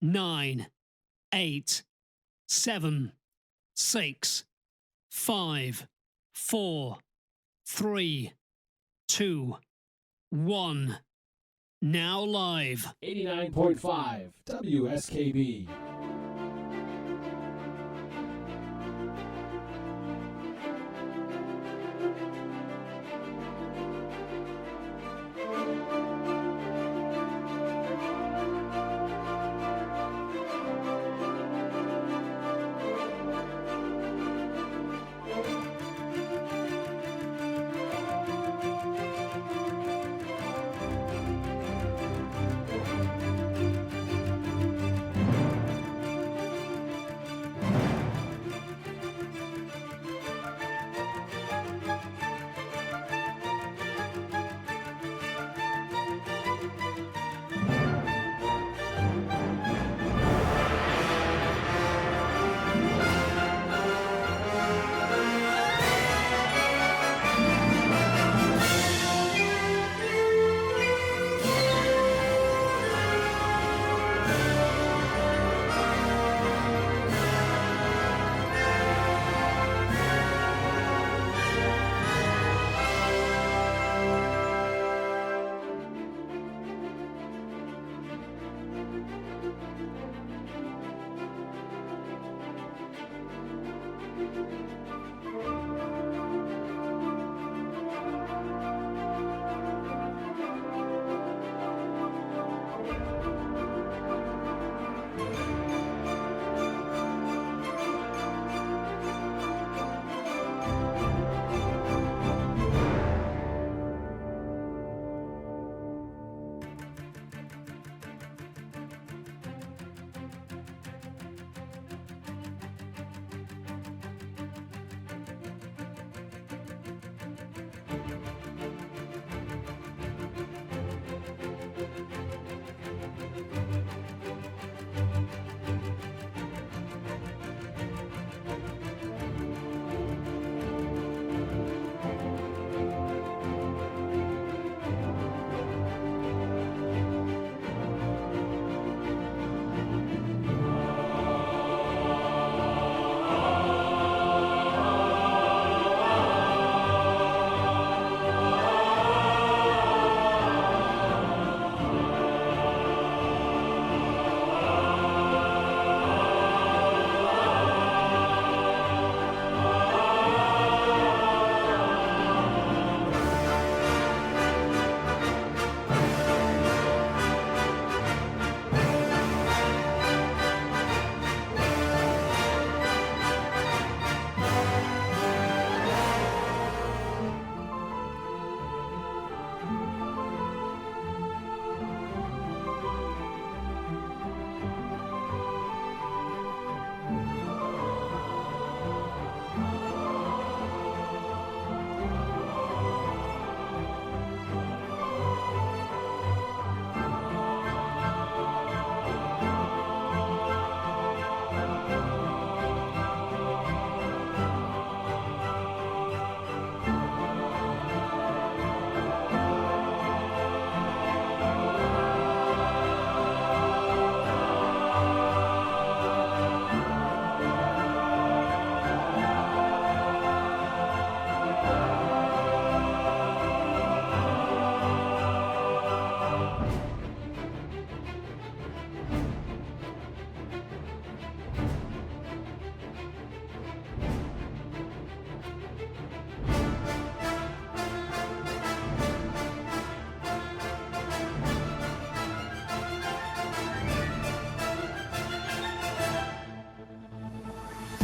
9, 8, 7, 6, 5, 4, 3, 2, 1. Now live. 89.5 WSKB.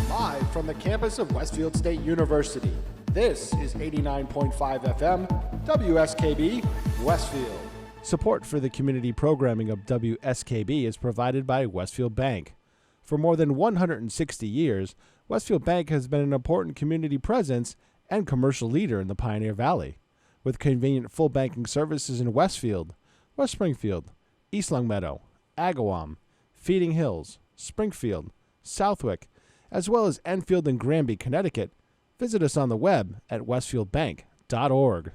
Live from the campus of Westfield State University, this is 89.5 FM, WSKB, Westfield. Support for the community programming of WSKB is provided by Westfield Bank. For more than 160 years, Westfield Bank has been an important community presence and commercial leader in the Pioneer Valley, with convenient full banking services in Westfield, West Springfield, East Longmeadow, Agawam, Feeding Hills, Springfield, Southwick, as well as Enfield and Granby, Connecticut. Visit us on the web at westfieldbank.org.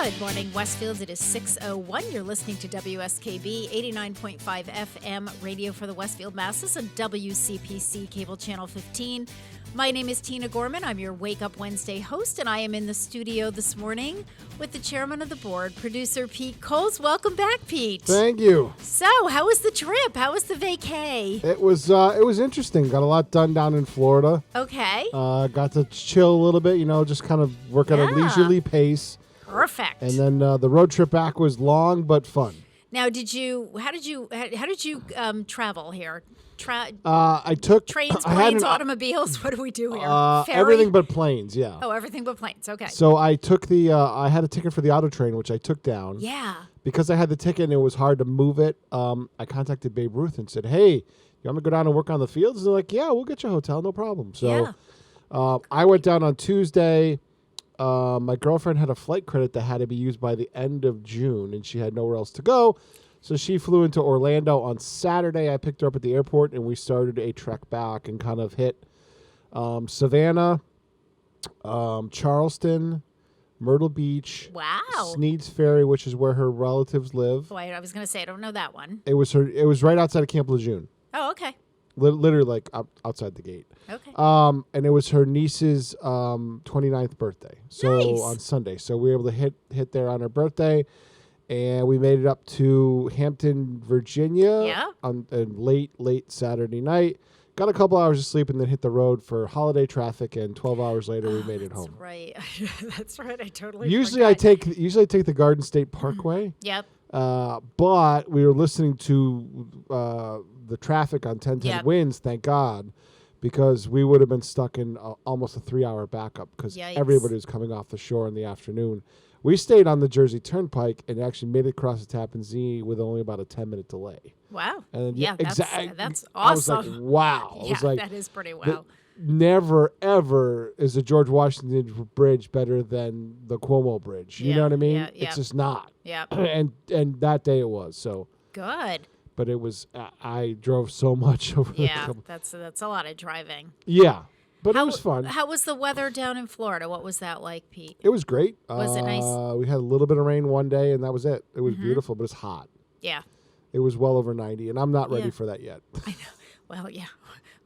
Good morning, Westfield. It is 6:01. You're listening to WSKB 89.5 FM radio for the Westfield Masses on WCPC Cable Channel 15. My name is Tina Gorman. I'm your Wake Up Wednesday host, and I am in the studio this morning with the chairman of the board, producer Pete Coles. Welcome back, Pete. Thank you. So, how was the trip? How was the vacay? It was interesting. Got a lot done down in Florida. Okay. Got to chill a little bit, just kind of work at a leisurely pace. Perfect. And then the road trip back was long but fun. Now, how did you travel here? I took trains, planes, automobiles. What do we do here? Ferry? Everything but planes. Yeah. Oh, everything but planes. Okay. So I took I had a ticket for the auto train, which I took down. Yeah. Because I had the ticket and it was hard to move it. I contacted Babe Ruth and said, "Hey, you want me to go down and work on the fields?" And they're like, "Yeah, we'll get you a hotel, no problem." So I went down on Tuesday. My girlfriend had a flight credit that had to be used by the end of June, and she had nowhere else to go. So she flew into Orlando on Saturday. I picked her up at the airport, and we started a trek back and kind of hit Savannah, Charleston, Myrtle Beach, Sneads Ferry, which is where her relatives live. Oh, I was going to say, I don't know that one. It was right outside of Camp Lejeune. Oh, okay. Literally like outside the gate. Okay. And it was her niece's 29th birthday. So nice. On Sunday. So we were able to hit there on her birthday. And we made it up to Hampton, Virginia on late Saturday night. Got a couple hours of sleep and then hit the road for holiday traffic. And 12 hours later, we made it home. That's right. That's right. I totally Usually forgot. I take the Garden State Parkway. Yep. But we were listening to the traffic on 1010 winds, thank God, because we would have been stuck in almost a 3-hour backup because everybody was coming off the shore in the afternoon. We stayed on the Jersey Turnpike and actually made it across the Tappan Zee with only about a 10-minute delay. Wow. And that's awesome. I was like, wow. Yeah, that is pretty wow. Never, ever is the George Washington Bridge better than the Cuomo Bridge. You know what I mean? Yeah, it's just not. Yeah. And that day it was. So good. But it was, I drove so much over that's a lot of driving. Yeah. But it was fun. How was the weather down in Florida? What was that like, Pete? It was great. Was it nice? We had a little bit of rain one day, and that was it. It was beautiful, but it's hot. Yeah. It was well over 90, and I'm not ready for that yet. I know. Well, yeah.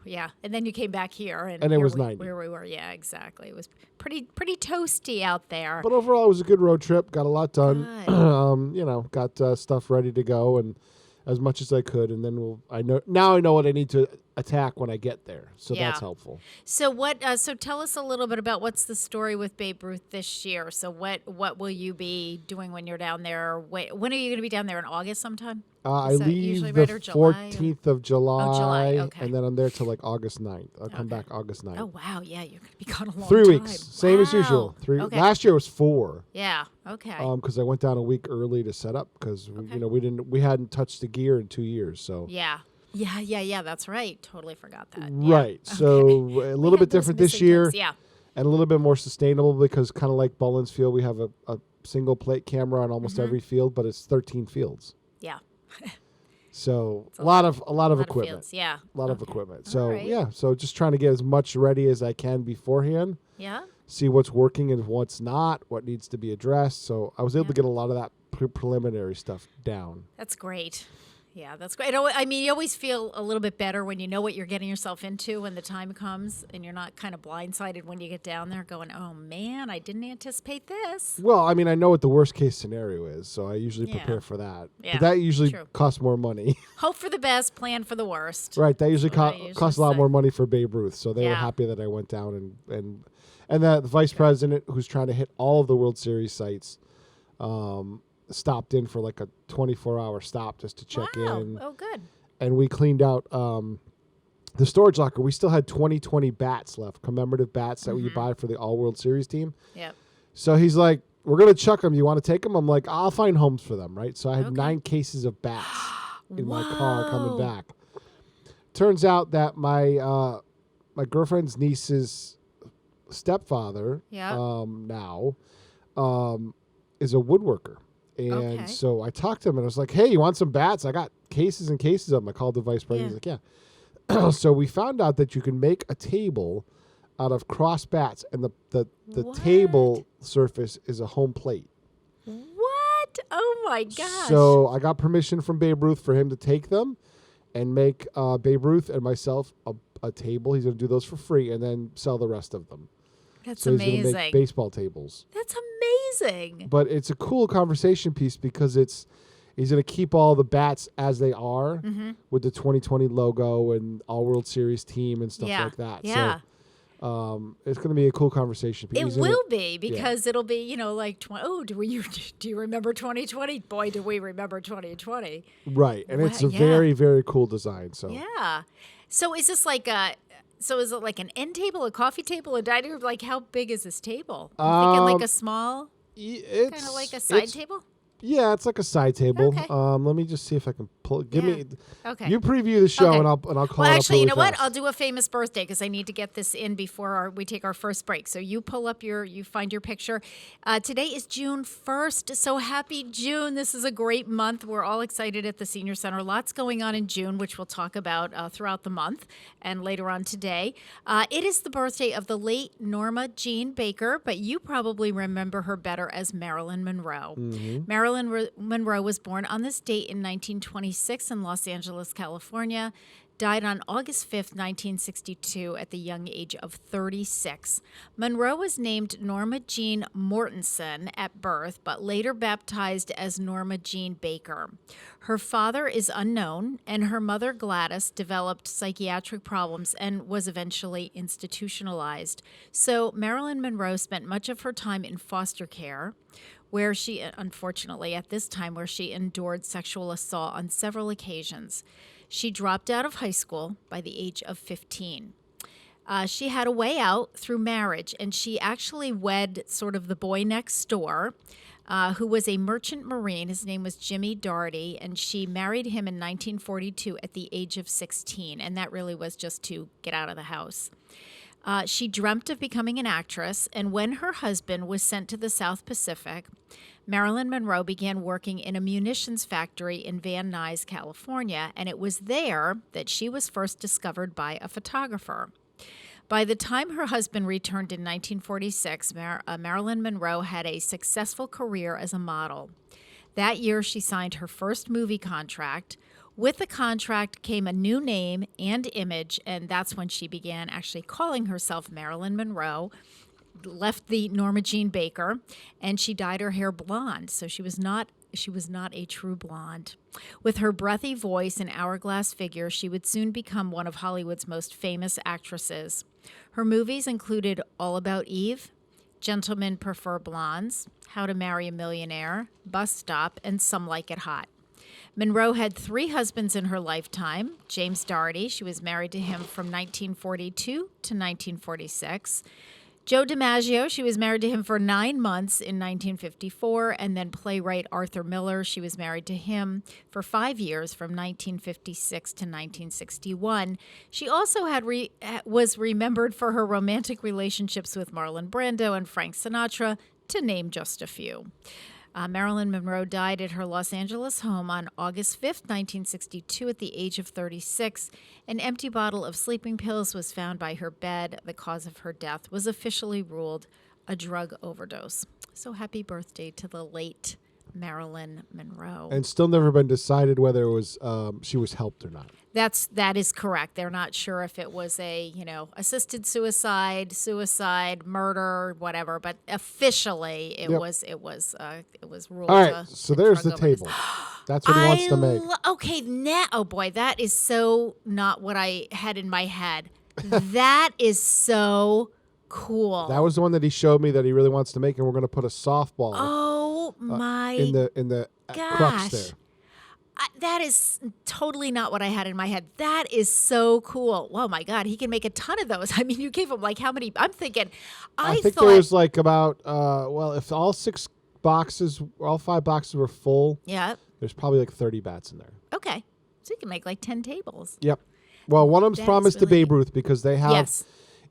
Yeah. And then you came back here. And it was 90. Where we were. Yeah, exactly. It was pretty toasty out there. But overall, it was a good road trip. Got a lot done. Got stuff ready to go, and as much as I could, and then I know what I need to attack when I get there, so that's helpful. So so tell us a little bit about what's the story with Babe Ruth this year. So what will you be doing when you're down there? When are you going to be down there, in August sometime? I leave the 14th of July, okay. And then I'm there till like August 9th. I'll come back August 9th. Oh, wow, yeah, you're going to be gone a long 3 time. weeks, same as usual. 3. Okay. Last year was 4. Yeah, okay. Because I went down a week early to set up because we hadn't touched the gear in 2 years. So yeah, that's right. Totally forgot that. Right. Yeah. So a little bit different this year. Yeah. And a little bit more sustainable because kind of like Bullens Field, we have a single plate camera on almost every field, but it's 13 fields. Yeah. So a lot of equipment. Fields, yeah. A lot of equipment. So so just trying to get as much ready as I can beforehand. Yeah. See what's working and what's not, what needs to be addressed. So I was able to get a lot of that preliminary stuff down. That's great. Yeah, that's great. I mean, you always feel a little bit better when you know what you're getting yourself into when the time comes, and you're not kind of blindsided when you get down there going, oh, man, I didn't anticipate this. Well, I mean, I know what the worst case scenario is, so I usually prepare for that. Yeah, but that usually costs more money. Hope for the best, plan for the worst. Right. That usually costs a lot more money for Babe Ruth, so they were happy that I went down and the vice president, who's trying to hit all of the World Series sites, stopped in for like a 24-hour stop just to check in. Oh, good. And we cleaned out the storage locker. We still had 2020 bats left, commemorative bats that you buy for the All World Series team. Yep. So he's like, we're going to chuck them. You want to take them? I'm like, I'll find homes for them, right? So I had 9 cases of bats in my car coming back. Turns out that my girlfriend's niece's stepfather now is a woodworker. And so I talked to him and I was like, hey, you want some bats? I got cases and cases of them. I called the vice president. He's like, yeah. So we found out that you can make a table out of cross bats, and the table surface is a home plate. What? Oh my gosh. So I got permission from Babe Ruth for him to take them and make Babe Ruth and myself a table. He's going to do those for free and then sell the rest of them. That's so amazing. He's going to make baseball tables. That's amazing. But it's a cool conversation piece because he's going to keep all the bats as they are with the 2020 logo and All World Series team and stuff like that. Yeah. So it's going to be a cool conversation piece. It will be because it'll be, like, do you remember 2020? Boy, do we remember 2020. Right. And it's a very, very cool design. So yeah. So is this like is it like an end table, a coffee table, a dining room? Like, how big is this table? I'm thinking like a small, kind of like a side table? Yeah, it's like a side table. Okay. Let me just see if I can pull it. Okay. You preview the show and I'll call it up Well, actually, really you know what? fast. I'll do a famous birthday because I need to get this in before we take our first break. So you pull up you find your picture. Today is June 1st. So happy June. This is a great month. We're all excited at the Senior Center. Lots going on in June, which we'll talk about throughout the month and later on today. It is the birthday of the late Norma Jean Baker, but you probably remember her better as Marilyn Monroe. Marilyn Monroe was born on this date in 1926 in Los Angeles, California, died on August 5th, 1962 at the young age of 36. Monroe was named Norma Jean Mortensen at birth, but later baptized as Norma Jean Baker. Her father is unknown, and her mother, Gladys, developed psychiatric problems and was eventually institutionalized. So Marilyn Monroe spent much of her time in foster care, where she, unfortunately, at this time, where she endured sexual assault on several occasions. She dropped out of high school by the age of 15. She had a way out through marriage, and she actually wed sort of the boy next door, who was a merchant marine. His name was Jimmy Doherty, and she married him in 1942 at the age of 16, and that really was just to get out of the house. She dreamt of becoming an actress, and when her husband was sent to the South Pacific, Marilyn Monroe began working in a munitions factory in Van Nuys, California, and it was there that she was first discovered by a photographer. By the time her husband returned in 1946, Marilyn Monroe had a successful career as a model. That year, she signed her first movie contract. With the contract came a new name and image, and that's when she began actually calling herself Marilyn Monroe, left the Norma Jean Baker, and she dyed her hair blonde, so she was not a true blonde. With her breathy voice and hourglass figure, she would soon become one of Hollywood's most famous actresses. Her movies included All About Eve, Gentlemen Prefer Blondes, How to Marry a Millionaire, Bus Stop, and Some Like It Hot. Monroe had 3 husbands in her lifetime. James Doherty, she was married to him from 1942 to 1946. Joe DiMaggio, she was married to him for 9 months in 1954, and then playwright Arthur Miller, she was married to him for 5 years from 1956 to 1961. She also was remembered for her romantic relationships with Marlon Brando and Frank Sinatra, to name just a few. Marilyn Monroe died at her Los Angeles home on August 5th, 1962, at the age of 36. An empty bottle of sleeping pills was found by her bed. The cause of her death was officially ruled a drug overdose. So happy birthday to the late Marilyn Monroe. And still never been decided whether it was she was helped or not. That is correct. They're not sure if it was a, assisted suicide, murder, whatever, but officially it was ruled. All right, so there's the table. That's what he wants to make. Okay, now, oh boy, that is so not what I had in my head. That is so cool. That was the one that he showed me that he really wants to make, and we're going to put a softball. Oh my! In the crux there. That is totally not what I had in my head. That is so cool. Oh, my God. He can make a ton of those. I mean, you gave him like how many? I'm thinking, I think there was like about, if all 5 boxes were full, there's probably like 30 bats in there. Okay. So you can make like 10 tables. Yep. Well, one of them's promised to Babe Ruth because they have,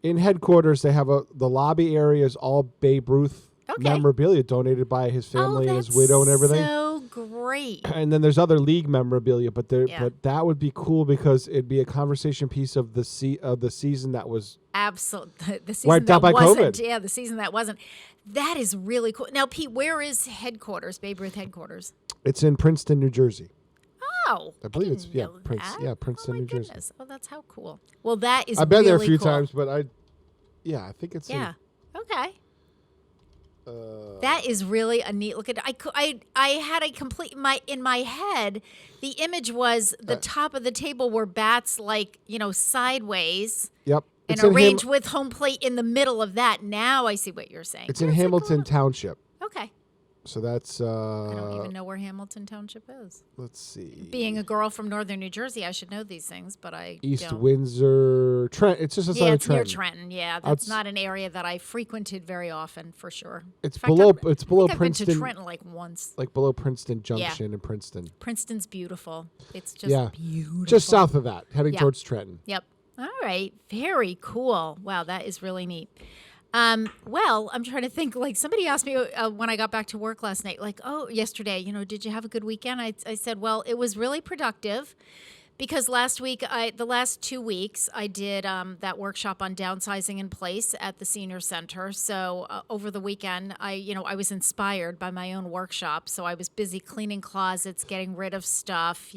in headquarters, they have the lobby area is all Babe Ruth memorabilia donated by his family and his widow and everything. So great. great. And then there's other league memorabilia, but Yeah. but that would be cool because it'd be a conversation piece of the season that was Absolutely. The season wiped out that by wasn't. COVID. Yeah, the season that wasn't. That is really cool. Now, Pete, where is headquarters, Babe Ruth headquarters? It's in Princeton, New Jersey. Oh, I believe it's didn't yeah, know Princeton, that. New Jersey. Goodness. Oh, that's how cool. Well, that is. I've been there a really few cool. times, but I think it's Yeah. Okay. in, That is really a neat look at. I had a complete in my head. The image was the top of the table were bats sideways. Yep. And It's in arranged with home plate in the middle of that. Now I see what you're saying. It's in Where's it Hamilton going? Township. Okay. So that's I don't even know where Hamilton Township is. let's see. Being a girl from northern New Jersey, I should know these things, but I East don't. Windsor, Trent. It's just outside Yeah, of it's near Trenton. Trenton. Yeah, that's Outs- not an area that I frequented very often, for sure. It's In fact, below. I It's below think I've Princeton. been to Trenton like once. Like below Princeton Junction in Princeton. Princeton's beautiful. It's just Yeah. beautiful. Just south of that, heading Yeah. towards Trenton. Yep. All right. Very cool. Wow, that is really neat. Well, I'm trying to think. Like somebody asked me when I got back to work last night, like, "Oh, yesterday, did you have a good weekend?" I said, "Well, it was really productive." Because last week, the last 2 weeks, I did that workshop on downsizing in place at the senior center. So over the weekend, I was inspired by my own workshop. So I was busy cleaning closets, getting rid of stuff,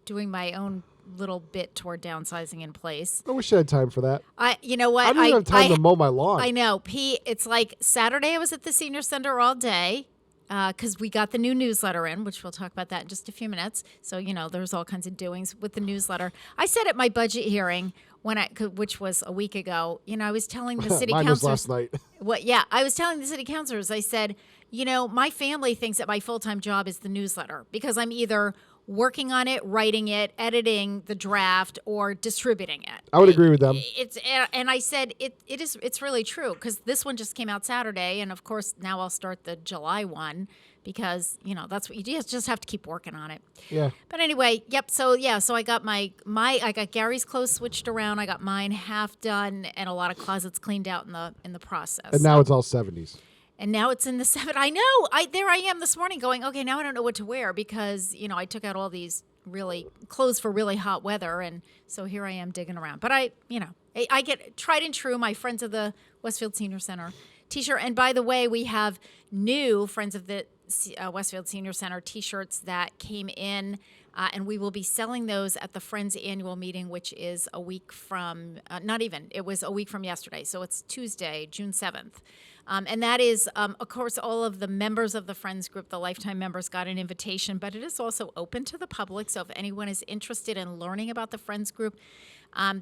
doing my own little bit toward downsizing in place. I wish I had time for that. You know what? I don't even have time to mow my lawn. I know, Pete. It's like Saturday I was at the senior center all day because we got the new newsletter in, which we'll talk about that in just a few minutes. So, there's all kinds of doings with the newsletter. I said at my budget hearing, which was a week ago, I was telling the city Mine was councilors. last night. I was telling the city councilors, I said, my family thinks that my full-time job is the newsletter because I'm either working on it, writing it, editing the draft, or distributing it. I would agree with them. And I said it's really true because this one just came out Saturday, and of course now I'll start the July one because that's what you just have to keep working on it. Yeah. But anyway, yep. So I got I got Gary's clothes switched around. I got mine half done, and a lot of closets cleaned out in the process. And now it's all 70s. And now it's in the 7. I know. There I am this morning going, okay, now I don't know what to wear because, I took out all these really clothes for really hot weather. And so here I am digging around. But I get tried and true, my Friends of the Westfield Senior Center t-shirt. And by the way, we have new Friends of the Westfield Senior Center t-shirts that came in. And we will be selling those at the Friends annual meeting, which is a week from, it was a week from yesterday. So it's Tuesday, June 7th. And that is, of course, all of the members of the Friends group, the lifetime members, got an invitation, but it is also open to the public. So if anyone is interested in learning about the Friends group,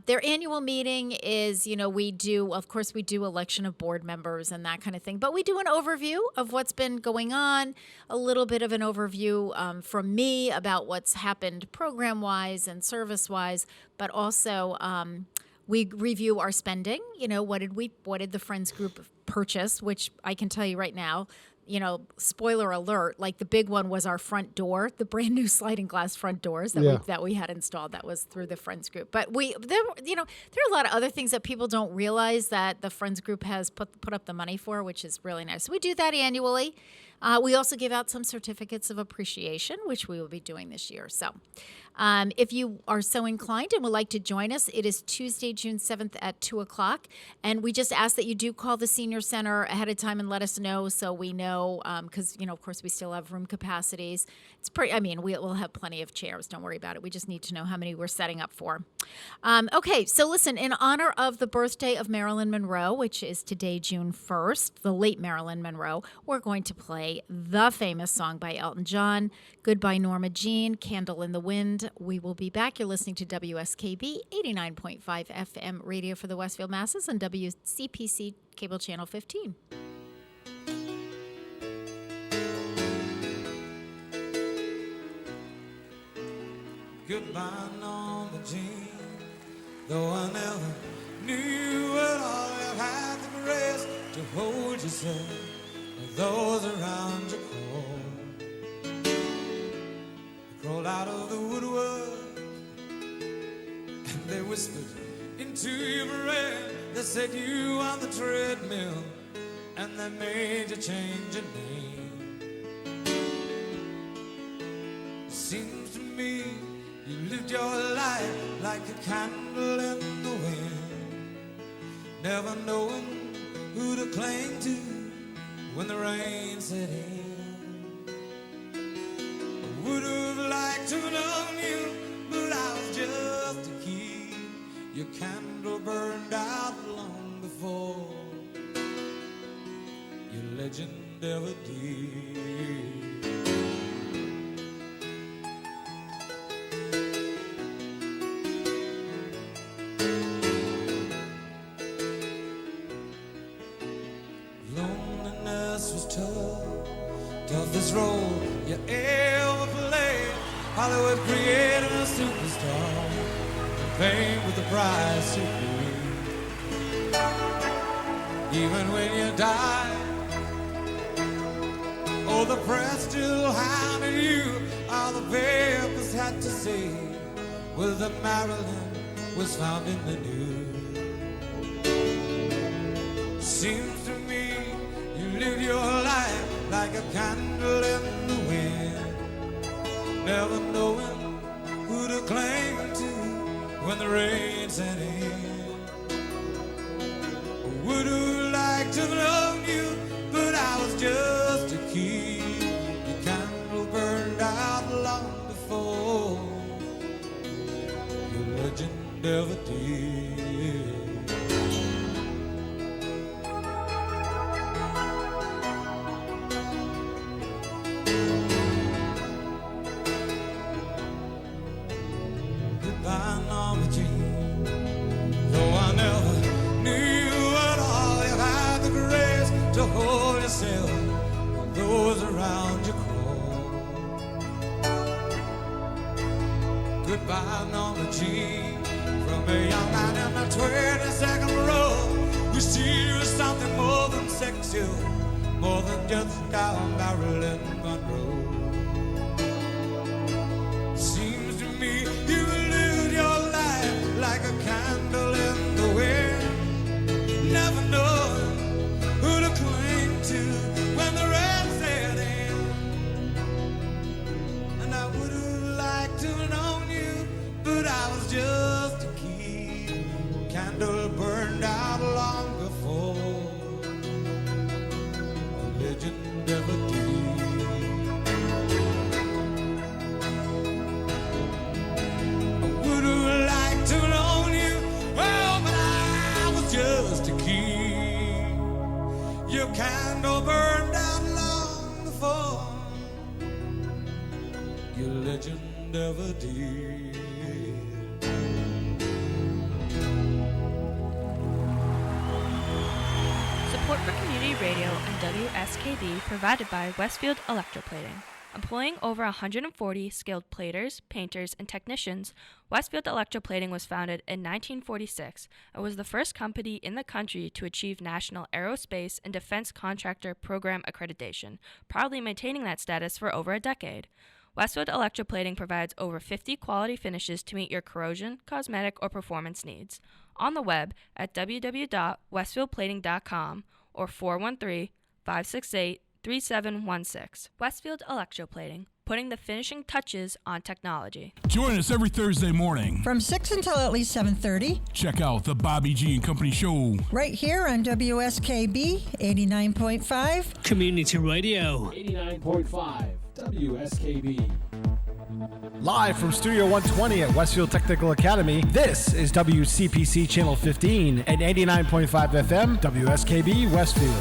their annual meeting is, we do election of board members and that kind of thing. But we do an overview of what's been going on, a little bit of an overview from me about what's happened program-wise and service-wise, but also we review our spending. What did the Friends group purchase, which I can tell you right now, spoiler alert, like the big one was our front door, the brand new sliding glass front doors that we had installed. That was through the Friends group. But there are a lot of other things that people don't realize that the Friends group has put up the money for, which is really nice. So we do that annually. We also give out some certificates of appreciation, which we will be doing this year. So if you are so inclined and would like to join us, it is Tuesday, June 7th at 2 o'clock. And we just ask that you do call the Senior Center ahead of time and let us know so we know, because, of course, we still have room capacities. We'll have plenty of chairs. Don't worry about it. We just need to know how many we're setting up for. Okay, so listen, in honor of the birthday of Marilyn Monroe, which is today, June 1st, the late Marilyn Monroe, we're going to play the famous song by Elton John, Goodbye Norma Jean, Candle in the Wind. We will be back. You're listening to WSKB 89.5 FM radio for the Westfield Masses and WCPC cable channel 15. Goodbye, Norma Jean, though I never knew you at all. I've had the grace to hold yourself. Those around you crawled out of the woodwork, and they whispered into your brain. They said you on the treadmill, and they made you change your name. Seems to me you lived your life like a candle in the wind, never knowing who to cling to when the rain set in. I would have liked to have known you, but I was just a kid. Your candle burned out long before your legend ever did. Loneliness was toughest role you ever played. Hollywood created a superstar, fame with the prize to pay. Even when you died, oh, the press still hounded you. All the papers had to say was that Marilyn was found in the news. Seems to me you lived your life like a candle in the wind, never knowing who to cling to when the rain set in. I would have liked to have known you, but I was just a kid. Your candle burned out long before your legend ever did. Goodbye, Norma Jean. Though I never knew at all, you had the grace to hold yourself when those around you crawl. Goodbye, Norma Jean. From a young man in the 22nd row, we see you as something more than sexual, more than just our Marilyn Monroe. Seems to me you lived your life like a candle in the wind, never knowing who to cling to when the rain set in. And I would have liked to have known you, but I was just a kid. Candle burned out long before the legend ever did. Would have liked to have known you, well, but I was just a kid. Your candle burned out long before your legend ever did. Support for community radio and WSKB provided by Westfield Electroplating. Employing over 140 skilled platers, painters, and technicians, Westfield Electroplating was founded in 1946 and was the first company in the country to achieve National Aerospace and Defense Contractor Program accreditation, proudly maintaining that status for over a decade. Westfield Electroplating provides over 50 quality finishes to meet your corrosion, cosmetic, or performance needs. On the web at www.westfieldplating.com or 413-568-3716. Westfield Electroplating, putting the finishing touches on technology. Join us every Thursday morning from 6 until at least 7:30. Check out the Bobby G and Company Show right here on WSKB 89.5 Community Radio. 89.5 WSKB. Live from Studio 120 at Westfield Technical Academy, this is WCPC Channel 15 at 89.5 FM, WSKB Westfield.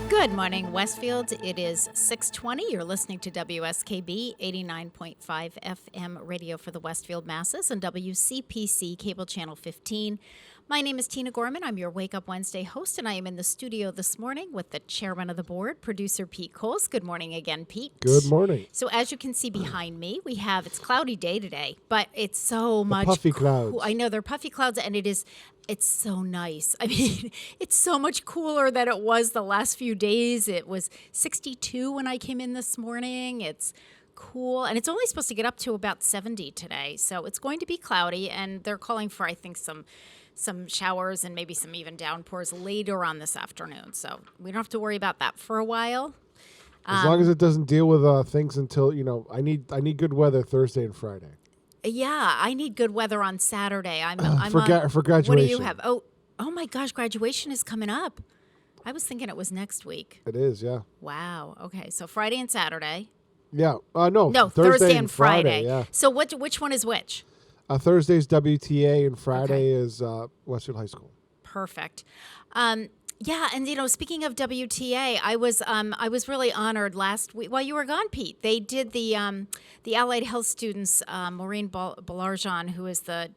Good morning, Westfield. It is 6:20. You're listening to WSKB 89.5 FM radio for the Westfield Masses and WCPC Cable Channel 15. My name is Tina Gorman. I'm your Wake Up Wednesday host, and I am in the studio this morning with the chairman of the board, producer Pete Coles. Good morning again, Pete. Good morning. So as you can see behind me, it's cloudy day today, but it's so much puffy clouds. I know they're puffy clouds, and it's so nice. I mean, it's so much cooler than it was the last few days. It was 62 when I came in this morning. It's cool, and it's only supposed to get up to about 70 today, so it's going to be cloudy, and they're calling for, I think, some showers and maybe some even downpours later on this afternoon. So we don't have to worry about that for a while. As long as it doesn't deal with things until, I need good weather Thursday and Friday. Yeah, I need good weather on Saturday. I'm For graduation. What do you have? Oh my gosh, graduation is coming up. I was thinking it was next week. It is, yeah. Wow. Okay, so Friday and Saturday. Yeah. No, Thursday and Friday. Yeah. So which one is which? Thursday's WTA and Friday is Westfield High School. Perfect. Yeah, and speaking of WTA, I was really honored last week while you were gone, Pete. They did the Allied Health students, Maureen Balarjan, who is the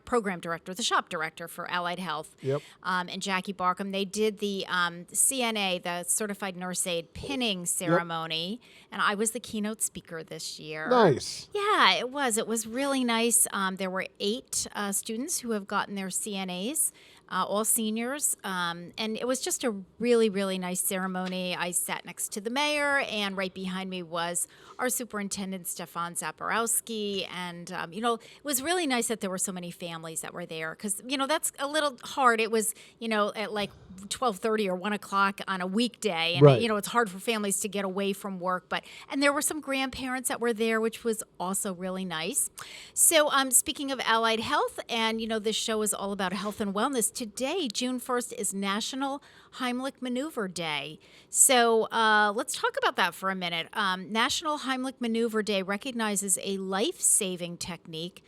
program director, the shop director for Allied Health, yep. And Jackie Barkham. They did the CNA, the Certified Nurse Aid pinning ceremony, and I was the keynote speaker this year. Nice. Yeah, it was. It was really nice. There were 8 students who have gotten their CNAs. All seniors, and it was just a really, really nice ceremony. I sat next to the mayor, and right behind me was our superintendent, Stefan Zaporowski, and, it was really nice that there were so many families that were there, because, that's a little hard. It was, at like 12:30 or 1 o'clock on a weekday, and, right. It's hard for families to get away from work, and there were some grandparents that were there, which was also really nice. So, speaking of Allied Health, and, this show is all about health and wellness. Today, June 1st, is National Heimlich Maneuver Day. So let's talk about that for a minute. National Heimlich Maneuver Day recognizes a life-saving technique.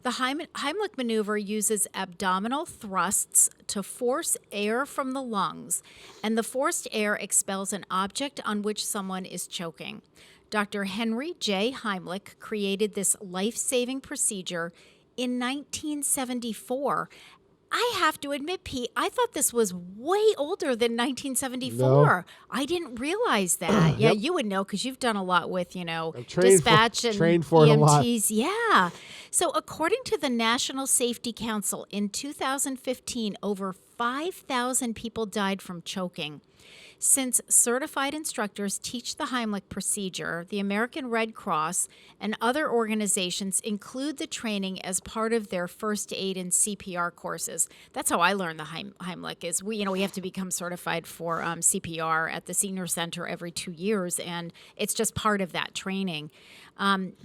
The Heimlich maneuver uses abdominal thrusts to force air from the lungs, and the forced air expels an object on which someone is choking. Dr. Henry J. Heimlich created this life-saving procedure in 1974. I have to admit, Pete, I thought this was way older than 1974. No. I didn't realize that. Yeah, Yep. you would know because you've done a lot with, trained dispatch and trained for it a lot. EMTs. Yeah. So according to the National Safety Council, in 2015, over 5,000 people died from choking. Since certified instructors teach the Heimlich procedure, the American Red Cross and other organizations include the training as part of their first aid and CPR courses. That's how I learned the Heimlich. Is we have to become certified for CPR at the senior center every 2 years, and it's just part of that training.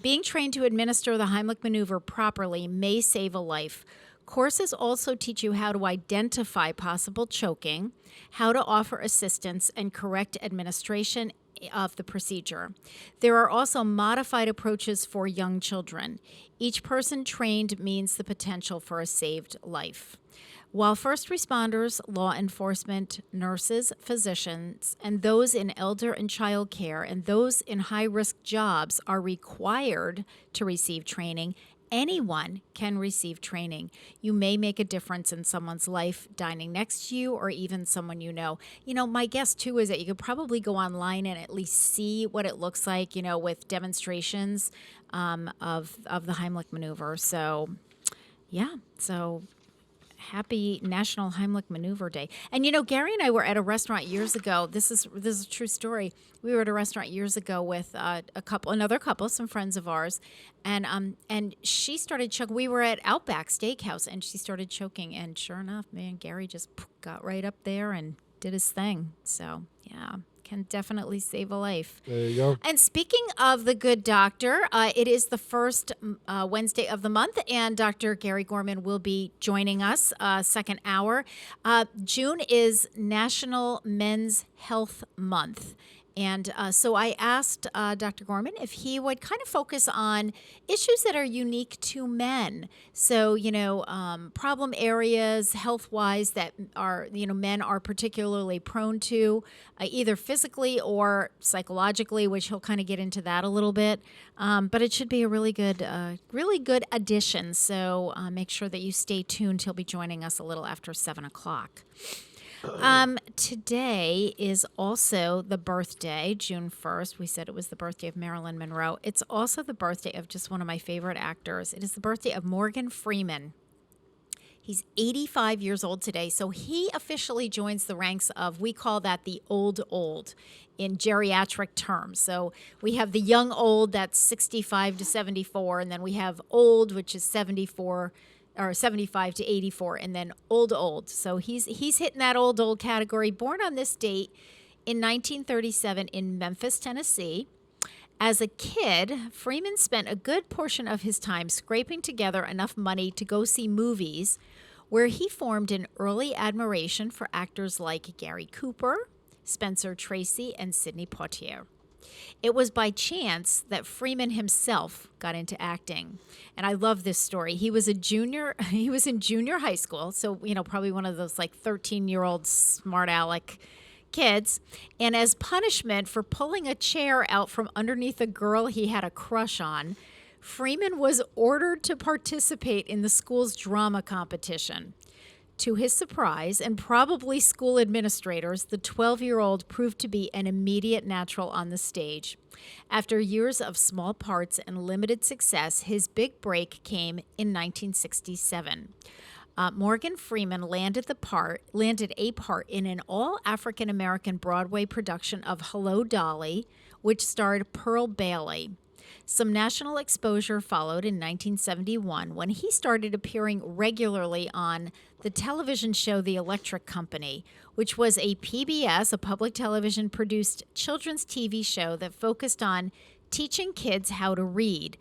Being trained to administer the Heimlich maneuver properly may save a life. Courses also teach you how to identify possible choking, how to offer assistance, and correct administration of the procedure. There are also modified approaches for young children. Each person trained means the potential for a saved life. While first responders, law enforcement, nurses, physicians, and those in elder and child care and those in high-risk jobs are required to receive training, anyone can receive training. You may make a difference in someone's life dining next to you or even someone you know. My guess, too, is that you could probably go online and at least see what it looks like, with demonstrations of the Heimlich maneuver. So, yeah. So happy National Heimlich Maneuver Day. And Gary and I were at a restaurant years ago. This is a true story. We were at a restaurant years ago with another couple, some friends of ours, and she started choking. We were at Outback Steakhouse, and she started choking. And sure enough, man, Gary just got right up there and did his thing. So yeah. Can definitely save a life. There you go. And speaking of the good doctor, it is the first Wednesday of the month, and Dr. Gary Gorman will be joining us second hour. June is National Men's Health Month. And so I asked Dr. Gorman if he would kind of focus on issues that are unique to men. So, problem areas health-wise that are, men are particularly prone to, either physically or psychologically, which he'll kind of get into that a little bit. But it should be a really good addition. So make sure that you stay tuned. He'll be joining us a little after 7 o'clock. Today is also the birthday, June 1st. We said it was the birthday of Marilyn Monroe. It's also the birthday of just one of my favorite actors. It is the birthday of Morgan Freeman. He's 85 years old today, so he officially joins the ranks of, we call that the old in geriatric terms. So we have the young old, that's 65 to 74, and then we have old, which is 74 or 75 to 84, and then old. So he's hitting that old category. Born on this date in 1937 in Memphis, Tennessee. As a kid, Freeman spent a good portion of his time scraping together enough money to go see movies, where he formed an early admiration for actors like Gary Cooper, Spencer Tracy, and Sidney Poitier. It was by chance that Freeman himself got into acting. And I love this story. He was in junior high school, so probably one of those like 13-year-old smart aleck kids. And as punishment for pulling a chair out from underneath a girl he had a crush on, Freeman was ordered to participate in the school's drama competition. To his surprise, and probably school administrators, the 12-year-old proved to be an immediate natural on the stage. After years of small parts and limited success, his big break came in 1967. Morgan Freeman landed a part in an all-African-American Broadway production of Hello, Dolly, which starred Pearl Bailey. Some national exposure followed in 1971 when he started appearing regularly on the television show The Electric Company, which was a PBS, a public television-produced children's TV show that focused on teaching kids how to read.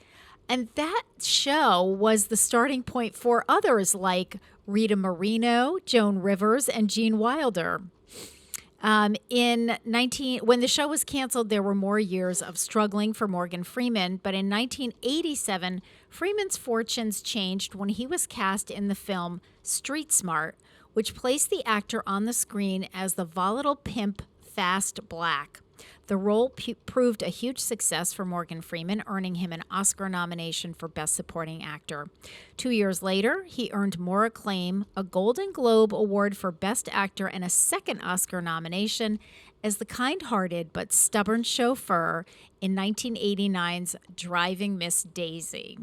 And that show was the starting point for others like Rita Moreno, Joan Rivers, and Gene Wilder. When the show was canceled, there were more years of struggling for Morgan Freeman, but in 1987, Freeman's fortunes changed when he was cast in the film Street Smart, which placed the actor on the screen as the volatile pimp Fast Black. The role proved a huge success for Morgan Freeman, earning him an Oscar nomination for Best Supporting Actor. 2 years later, he earned more acclaim, a Golden Globe Award for Best Actor, and a second Oscar nomination as the kind-hearted but stubborn chauffeur in 1989's Driving Miss Daisy.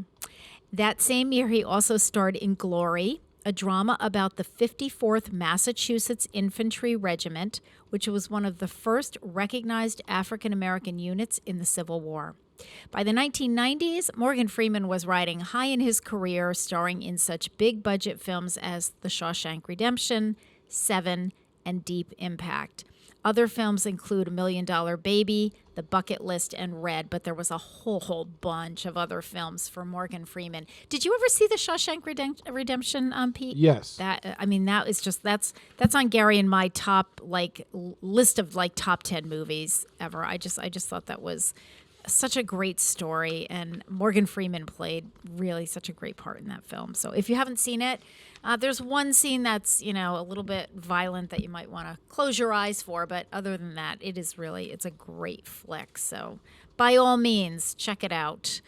That same year, he also starred in Glory, a drama about the 54th Massachusetts Infantry Regiment, which was one of the first recognized African-American units in the Civil War. By the 1990s, Morgan Freeman was riding high in his career, starring in such big-budget films as The Shawshank Redemption, Seven, and Deep Impact. Other films include $1 Million Baby, The Bucket List, and Red, but there was a whole bunch of other films for Morgan Freeman. Did you ever see The Shawshank Redemption, Pete? Yes. That's on Gary and my top list of top 10 movies ever. I just thought that was such a great story, and Morgan Freeman played really such a great part in that film. So if you haven't seen it, there's one scene that's, a little bit violent that you might want to close your eyes for, but other than that, it's a great flick. So by all means, check it out.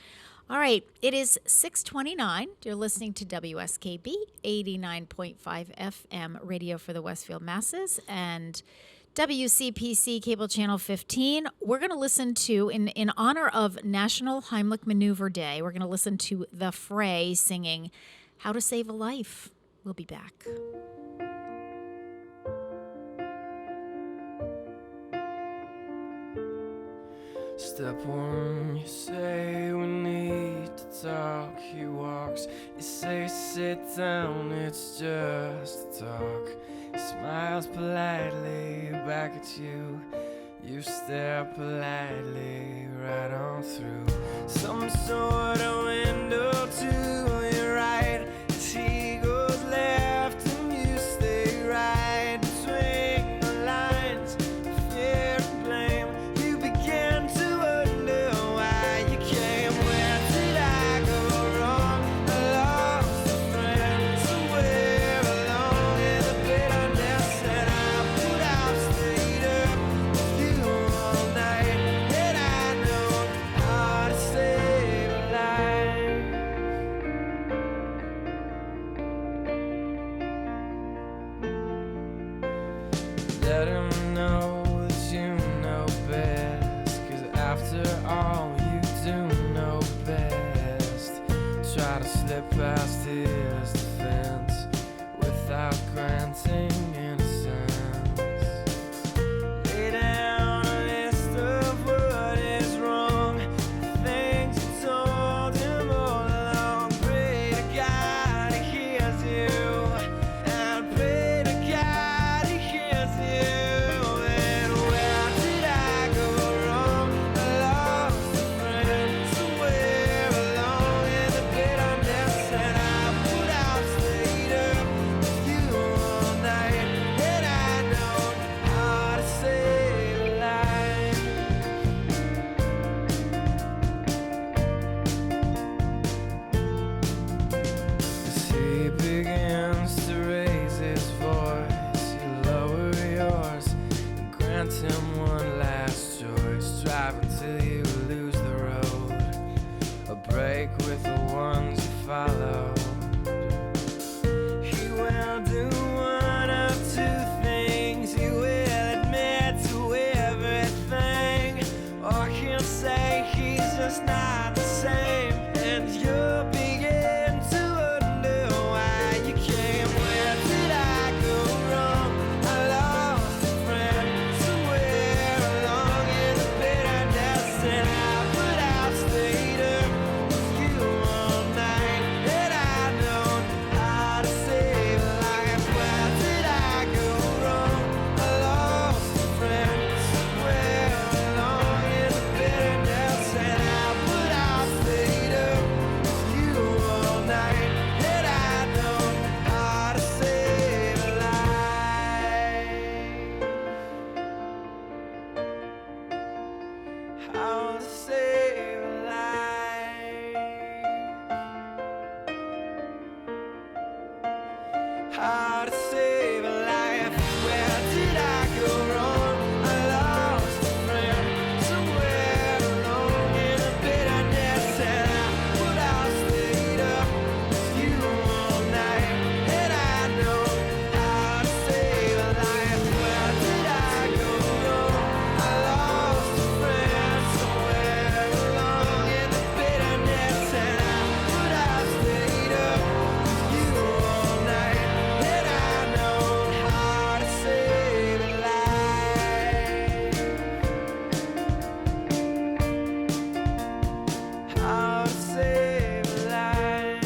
All right, it is 6:29. You're listening to WSKB 89.5 FM radio for the Westfield masses and WCPC Cable Channel 15. We're going to listen to, in honor of National Heimlich Maneuver Day, we're going to listen to The Fray singing How to Save a Life. We'll be back. Step one, you say we need to talk. He walks, you say sit down, it's just a talk. He smiles politely back at you. You stare politely right on through some sort of window to your right. As he goes left and you stay right between the lines. Fear and blame, you begin to wonder why you came. Where did I go wrong? I lost a friend somewhere along in the bitterness, and I would have stayed up with you all night. And I know how to save a life. Let him know that you know best, 'cause after all you do know best. Try to slip past his defense without granting innocence. Lay down a list of what is wrong, the things you told him all along. Pray to God he hears you, and pray to God he hears you. And where followed. He will do one of two things. He will admit to everything, or he'll say he's just not the same, and you'll begin to wonder why you came. Where did I go wrong? I lost a friend somewhere along in the bitterness, and but I've stayed up with you all night, and I know how to save a life. Where did I go wrong? I lost a friend somewhere along in the bitterness, and but I've stayed up with you all night, and I know how to save a life. How to save a life. How to save a life. Where did I go wrong? I lost a friend somewhere alone in the bitterness, and but I stayed up with you all night, and I know how to save a life. Where did I go wrong? I lost a friend somewhere along in the bitterness, and but I stayed up with you all night, and I know how to save a life. How to save a life.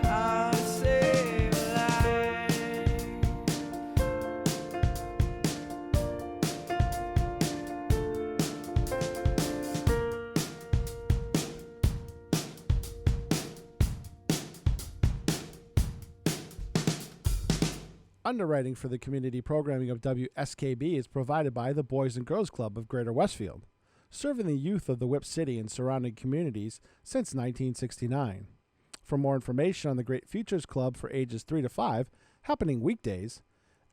How to save a life. Underwriting for the community programming of WSKB is provided by the Boys and Girls Club of Greater Westfield, serving the youth of the Whip City and surrounding communities since 1969. For more information on the Great Futures Club for ages 3 to 5, happening weekdays,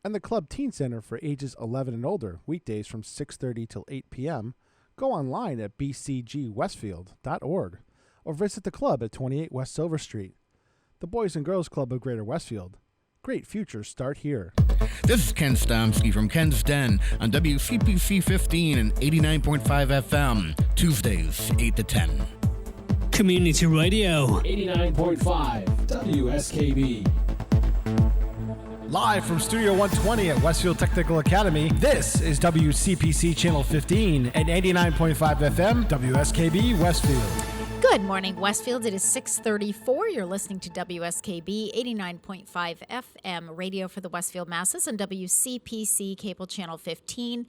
and the Club Teen Center for ages 11 and older, weekdays from 6:30 till 8 p.m., go online at bcgwestfield.org or visit the club at 28 West Silver Street. The Boys and Girls Club of Greater Westfield. Great futures start here. This is Ken Stomsky from Ken's Den on WCPC 15 and 89.5 FM, Tuesdays, 8 to 10. Community Radio. 89.5 WSKB. Live from Studio 120 at Westfield Technical Academy, this is WCPC Channel 15 and 89.5 FM, WSKB Westfield. Good morning, Westfield. It is 6:34. You're listening to WSKB 89.5 FM radio for the Westfield Masses and WCPC Cable Channel 15.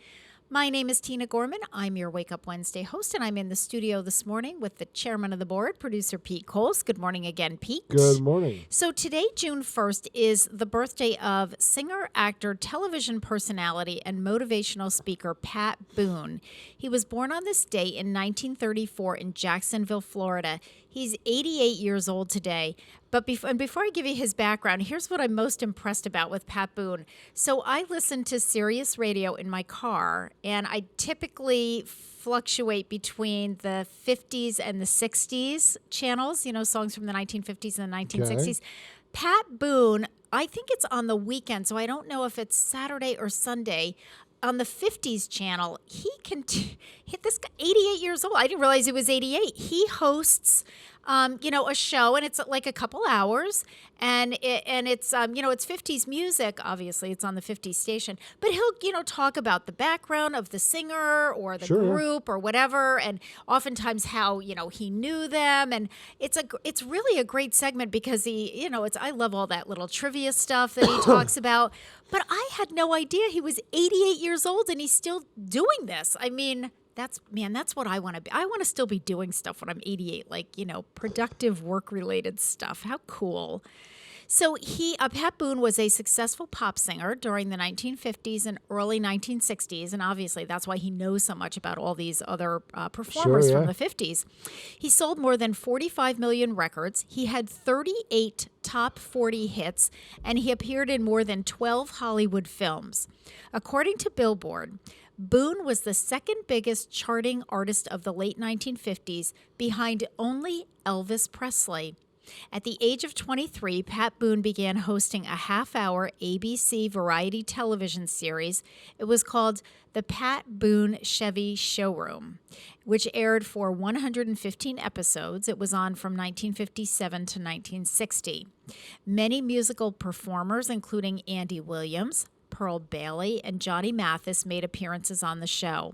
My name is Tina Gorman. I'm your Wake Up Wednesday host, and I'm in the studio this morning with the chairman of the board, producer Pete Coles. Good morning again, Pete. Good morning. So today, June 1st, is the birthday of singer, actor, television personality, and motivational speaker Pat Boone. He was born on this day in 1934 in Jacksonville, Florida. He's 88 years old today. But before I give you his background, here's what I'm most impressed about with Pat Boone. So I listen to Sirius Radio in my car, and I typically fluctuate between the 50s and the 60s channels, you know, songs from the 1950s and the 1960s. Okay. Pat Boone, I think it's on the weekend, so I don't know if it's Saturday or Sunday. On the 50s channel, he can hit this guy, 88 years old. I didn't realize he was 88. He hosts, a show, and it's like a couple hours, and it's, it's 50s music. Obviously, it's on the 50s station, but he'll, talk about the background of the singer or the group or whatever, and oftentimes how, he knew them, and it's really a great segment because he, I love all that little trivia stuff that he talks about. But I had no idea he was 88 years old and he's still doing this. I mean, that's what I want to be. I want to still be doing stuff when I'm 88, like, productive work-related stuff. How cool. So Pat Boone was a successful pop singer during the 1950s and early 1960s, and obviously that's why he knows so much about all these other performers from the 50s. He sold more than 45 million records. He had 38 top 40 hits, and he appeared in more than 12 Hollywood films. According to Billboard, Boone was the second biggest charting artist of the late 1950s, behind only Elvis Presley. At the age of 23, Pat Boone began hosting a half-hour ABC variety television series. It was called The Pat Boone Chevy Showroom, which aired for 115 episodes. It was on from 1957 to 1960. Many musical performers, including Andy Williams, Pearl Bailey, and Johnny Mathis, made appearances on the show.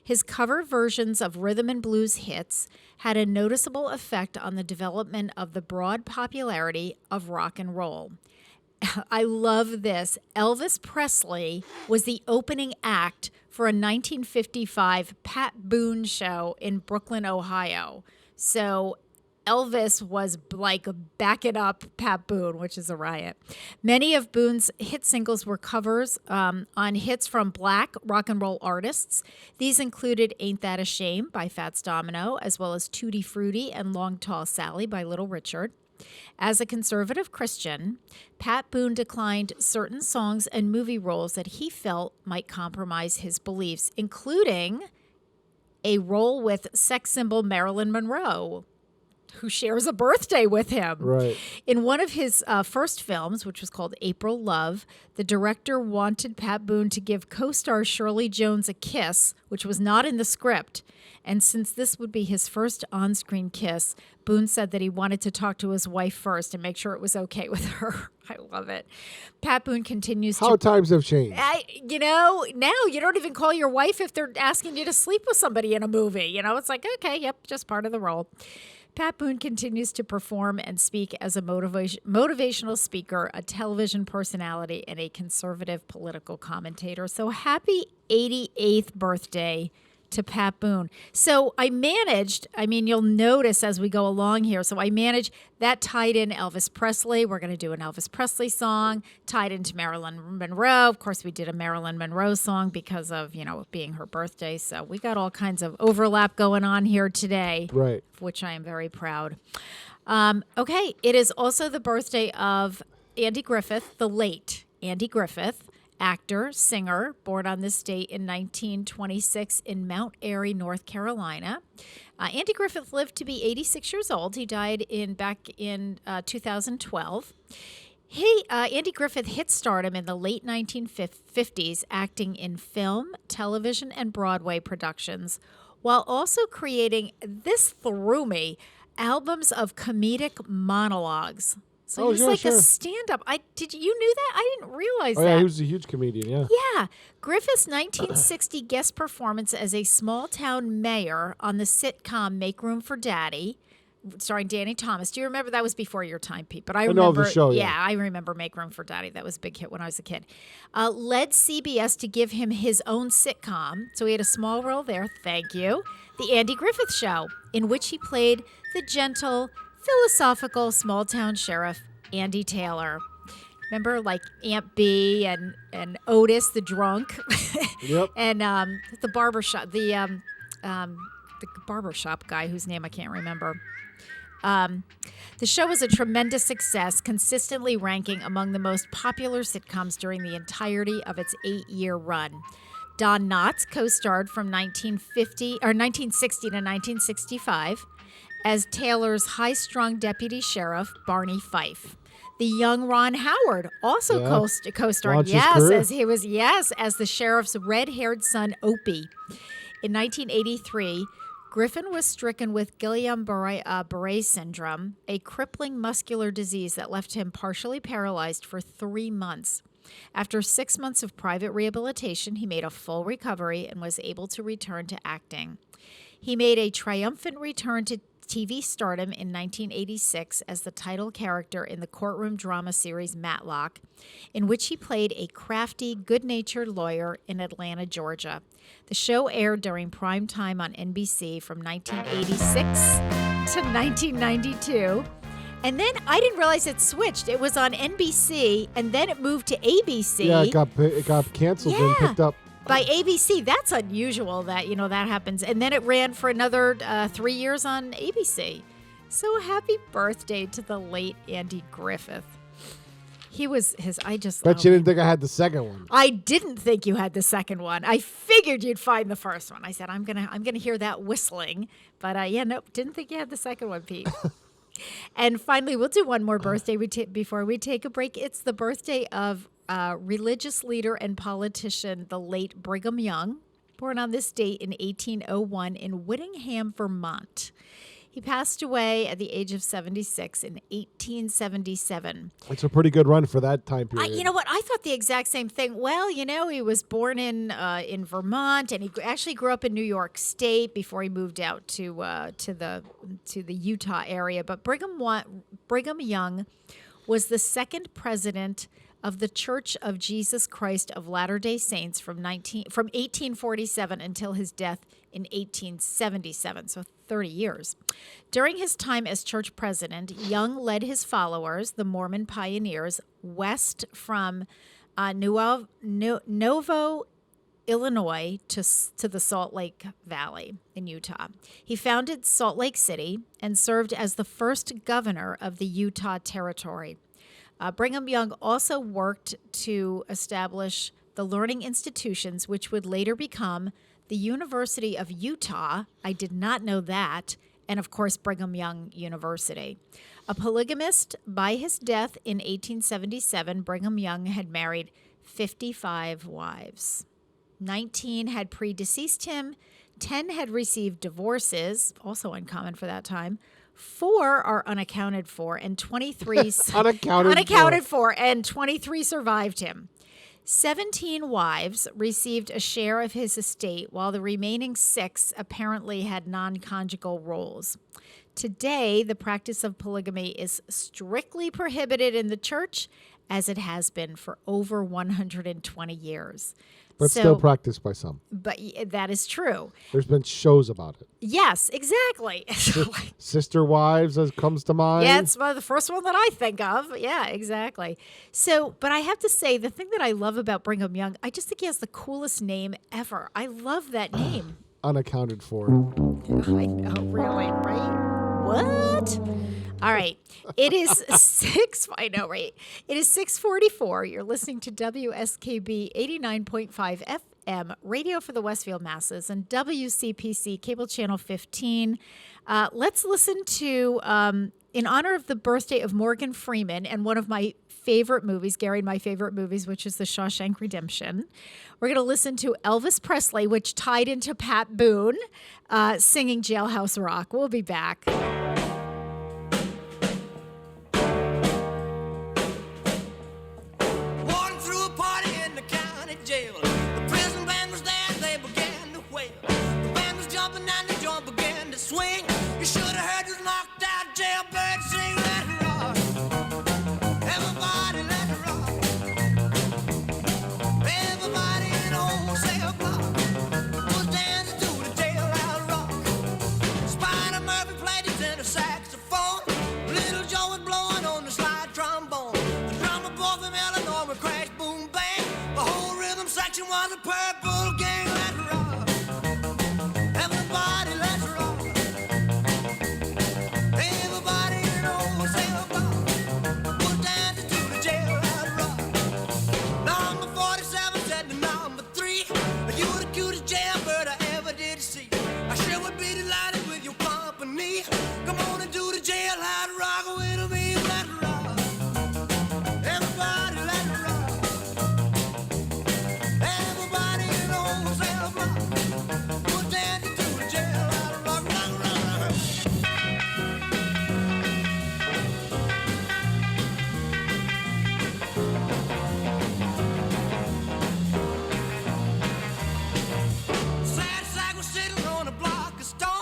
His cover versions of rhythm and blues hits had a noticeable effect on the development of the broad popularity of rock and roll. I love this. Elvis Presley was the opening act for a 1955 Pat Boone show in Brooklyn, Ohio. So Elvis was like backing up Pat Boone, which is a riot. Many of Boone's hit singles were covers on hits from black rock and roll artists. These included Ain't That a Shame by Fats Domino, as well as Tutti Frutti and Long Tall Sally by Little Richard. As a conservative Christian, Pat Boone declined certain songs and movie roles that he felt might compromise his beliefs, including a role with sex symbol Marilyn Monroe, who shares a birthday with him. Right. In one of his first films, which was called April Love, the director wanted Pat Boone to give co-star Shirley Jones a kiss, which was not in the script. And since this would be his first on-screen kiss, Boone said that he wanted to talk to his wife first and make sure it was okay with her. I love it. Pat Boone continues How times have changed. now you don't even call your wife if they're asking you to sleep with somebody in a movie. It's like, okay, yep, just part of the role. Pat Boone continues to perform and speak as a motivational speaker, a television personality, and a conservative political commentator. So happy 88th birthday to Pat Boone. So I managed, you'll notice as we go along here, so I managed, that tied in Elvis Presley. We're going to do an Elvis Presley song, tied into Marilyn Monroe. Of course, we did a Marilyn Monroe song because of, it being her birthday. So we got all kinds of overlap going on here today, right? Of which I am very proud. Okay, it is also the birthday of Andy Griffith, the late Andy Griffith, actor, singer, born on this date in 1926 in Mount Airy, North Carolina. Andy Griffith lived to be 86 years old. He died back in 2012. Andy Griffith hit stardom in the late 1950s, acting in film, television, and Broadway productions, while also creating, this threw me, albums of comedic monologues. So he's like a stand-up. You knew that? I didn't realize that. Oh, yeah, he was a huge comedian, yeah. Yeah. Griffith's 1960 guest performance as a small-town mayor on the sitcom Make Room for Daddy, starring Danny Thomas. Do you remember? That was before your time, Pete. But I remember the show, yeah, I remember Make Room for Daddy. That was a big hit when I was a kid. Led CBS to give him his own sitcom. So he had a small role there. Thank you. The Andy Griffith Show, in which he played the gentle, philosophical small-town sheriff Andy Taylor. Remember, like Aunt B and Otis the drunk, yep, and the barbershop guy whose name I can't remember. The show was a tremendous success, consistently ranking among the most popular sitcoms during the entirety of its 8-year run. Don Knotts co-starred from 1960 to 1965. As Taylor's high-strung deputy sheriff, Barney Fife. The young Ron Howard also co-starred, as the sheriff's red-haired son, Opie. In 1983, Griffin was stricken with Guillain-Barré syndrome, a crippling muscular disease that left him partially paralyzed for 3 months. After 6 months of private rehabilitation, he made a full recovery and was able to return to acting. He made a triumphant return to TV stardom in 1986 as the title character in the courtroom drama series Matlock, in which he played a crafty, good-natured lawyer in Atlanta, Georgia. The show aired during prime time on NBC from 1986 to 1992. And then I didn't realize it switched. It was on NBC, and then it moved to ABC. Yeah, it got canceled and picked up by ABC. That's unusual that, that happens. And then it ran for another 3 years on ABC. So happy birthday to the late Andy Griffith. He was his. I just Bet you didn't think I had the second one. I didn't think you had the second one. I figured you'd find the first one. I said I'm gonna hear that whistling, but yeah, nope, didn't think you had the second one, Pete. And finally, we'll do one more birthday before we take a break. It's the birthday of religious leader and politician, the late Brigham Young, born on this date in 1801 in Whittingham, Vermont. He passed away at the age of 76 in 1877. It's a pretty good run for that time period. You know what? I thought the exact same thing. Well, he was born in Vermont, and he actually grew up in New York State before he moved out to the Utah area. But Brigham Young was the second president of the Church of Jesus Christ of Latter-day Saints from 1847 until his death in 1877, so 30 years. During his time as church president, Young led his followers, the Mormon pioneers, west from Novo, Illinois to the Salt Lake Valley in Utah. He founded Salt Lake City and served as the first governor of the Utah Territory. Brigham Young also worked to establish the learning institutions, which would later become the University of Utah. I did not know that. And of course, Brigham Young University. A polygamist, by his death in 1877, Brigham Young had married 55 wives. 19 had predeceased him. 10 had received divorces, also uncommon for that time. 4 are unaccounted for, and 23 unaccounted for, and 23 survived him. 17 wives received a share of his estate, while the remaining 6 apparently had non-conjugal roles. Today, the practice of polygamy is strictly prohibited in the church, as it has been for over 120 years. But still practiced by some. But that is true. There's been shows about it. Yes, exactly. Sister Wives comes to mind. Yeah, it's the first one that I think of. Yeah, exactly. So, but I have to say, the thing that I love about Brigham Young, I just think he has the coolest name ever. I love that name. Unaccounted for. I know, really, right? What? All right. It is I know, right? It is 6:44. You're listening to WSKB 89.5 FM, radio for the Westfield masses, and WCPC, cable channel 15. Let's listen to, in honor of the birthday of Morgan Freeman and one of my favorite movies, Gary and my favorite movies, which is The Shawshank Redemption. We're going to listen to Elvis Presley, which tied into Pat Boone, singing Jailhouse Rock. We'll be back. Swing, you should have heard this knocked out jailbird sing, let it rock. Everybody let it rock. Everybody in old cell block was dancing to the jailhouse rock. Spider Murphy played his tenor saxophone. Little Joe was blowing on the slide trombone. The drummer boy from Illinois would crash, boom, bang. The whole rhythm section was a purple gang, let it rock. Everybody let it rock. Come on and do the jailhouse rock with me, let it rock. Everybody let it rock. Everybody in old cell block was dancing to the jailhouse rock, rock, rock, rock. Sad sack was sitting on a block of stone.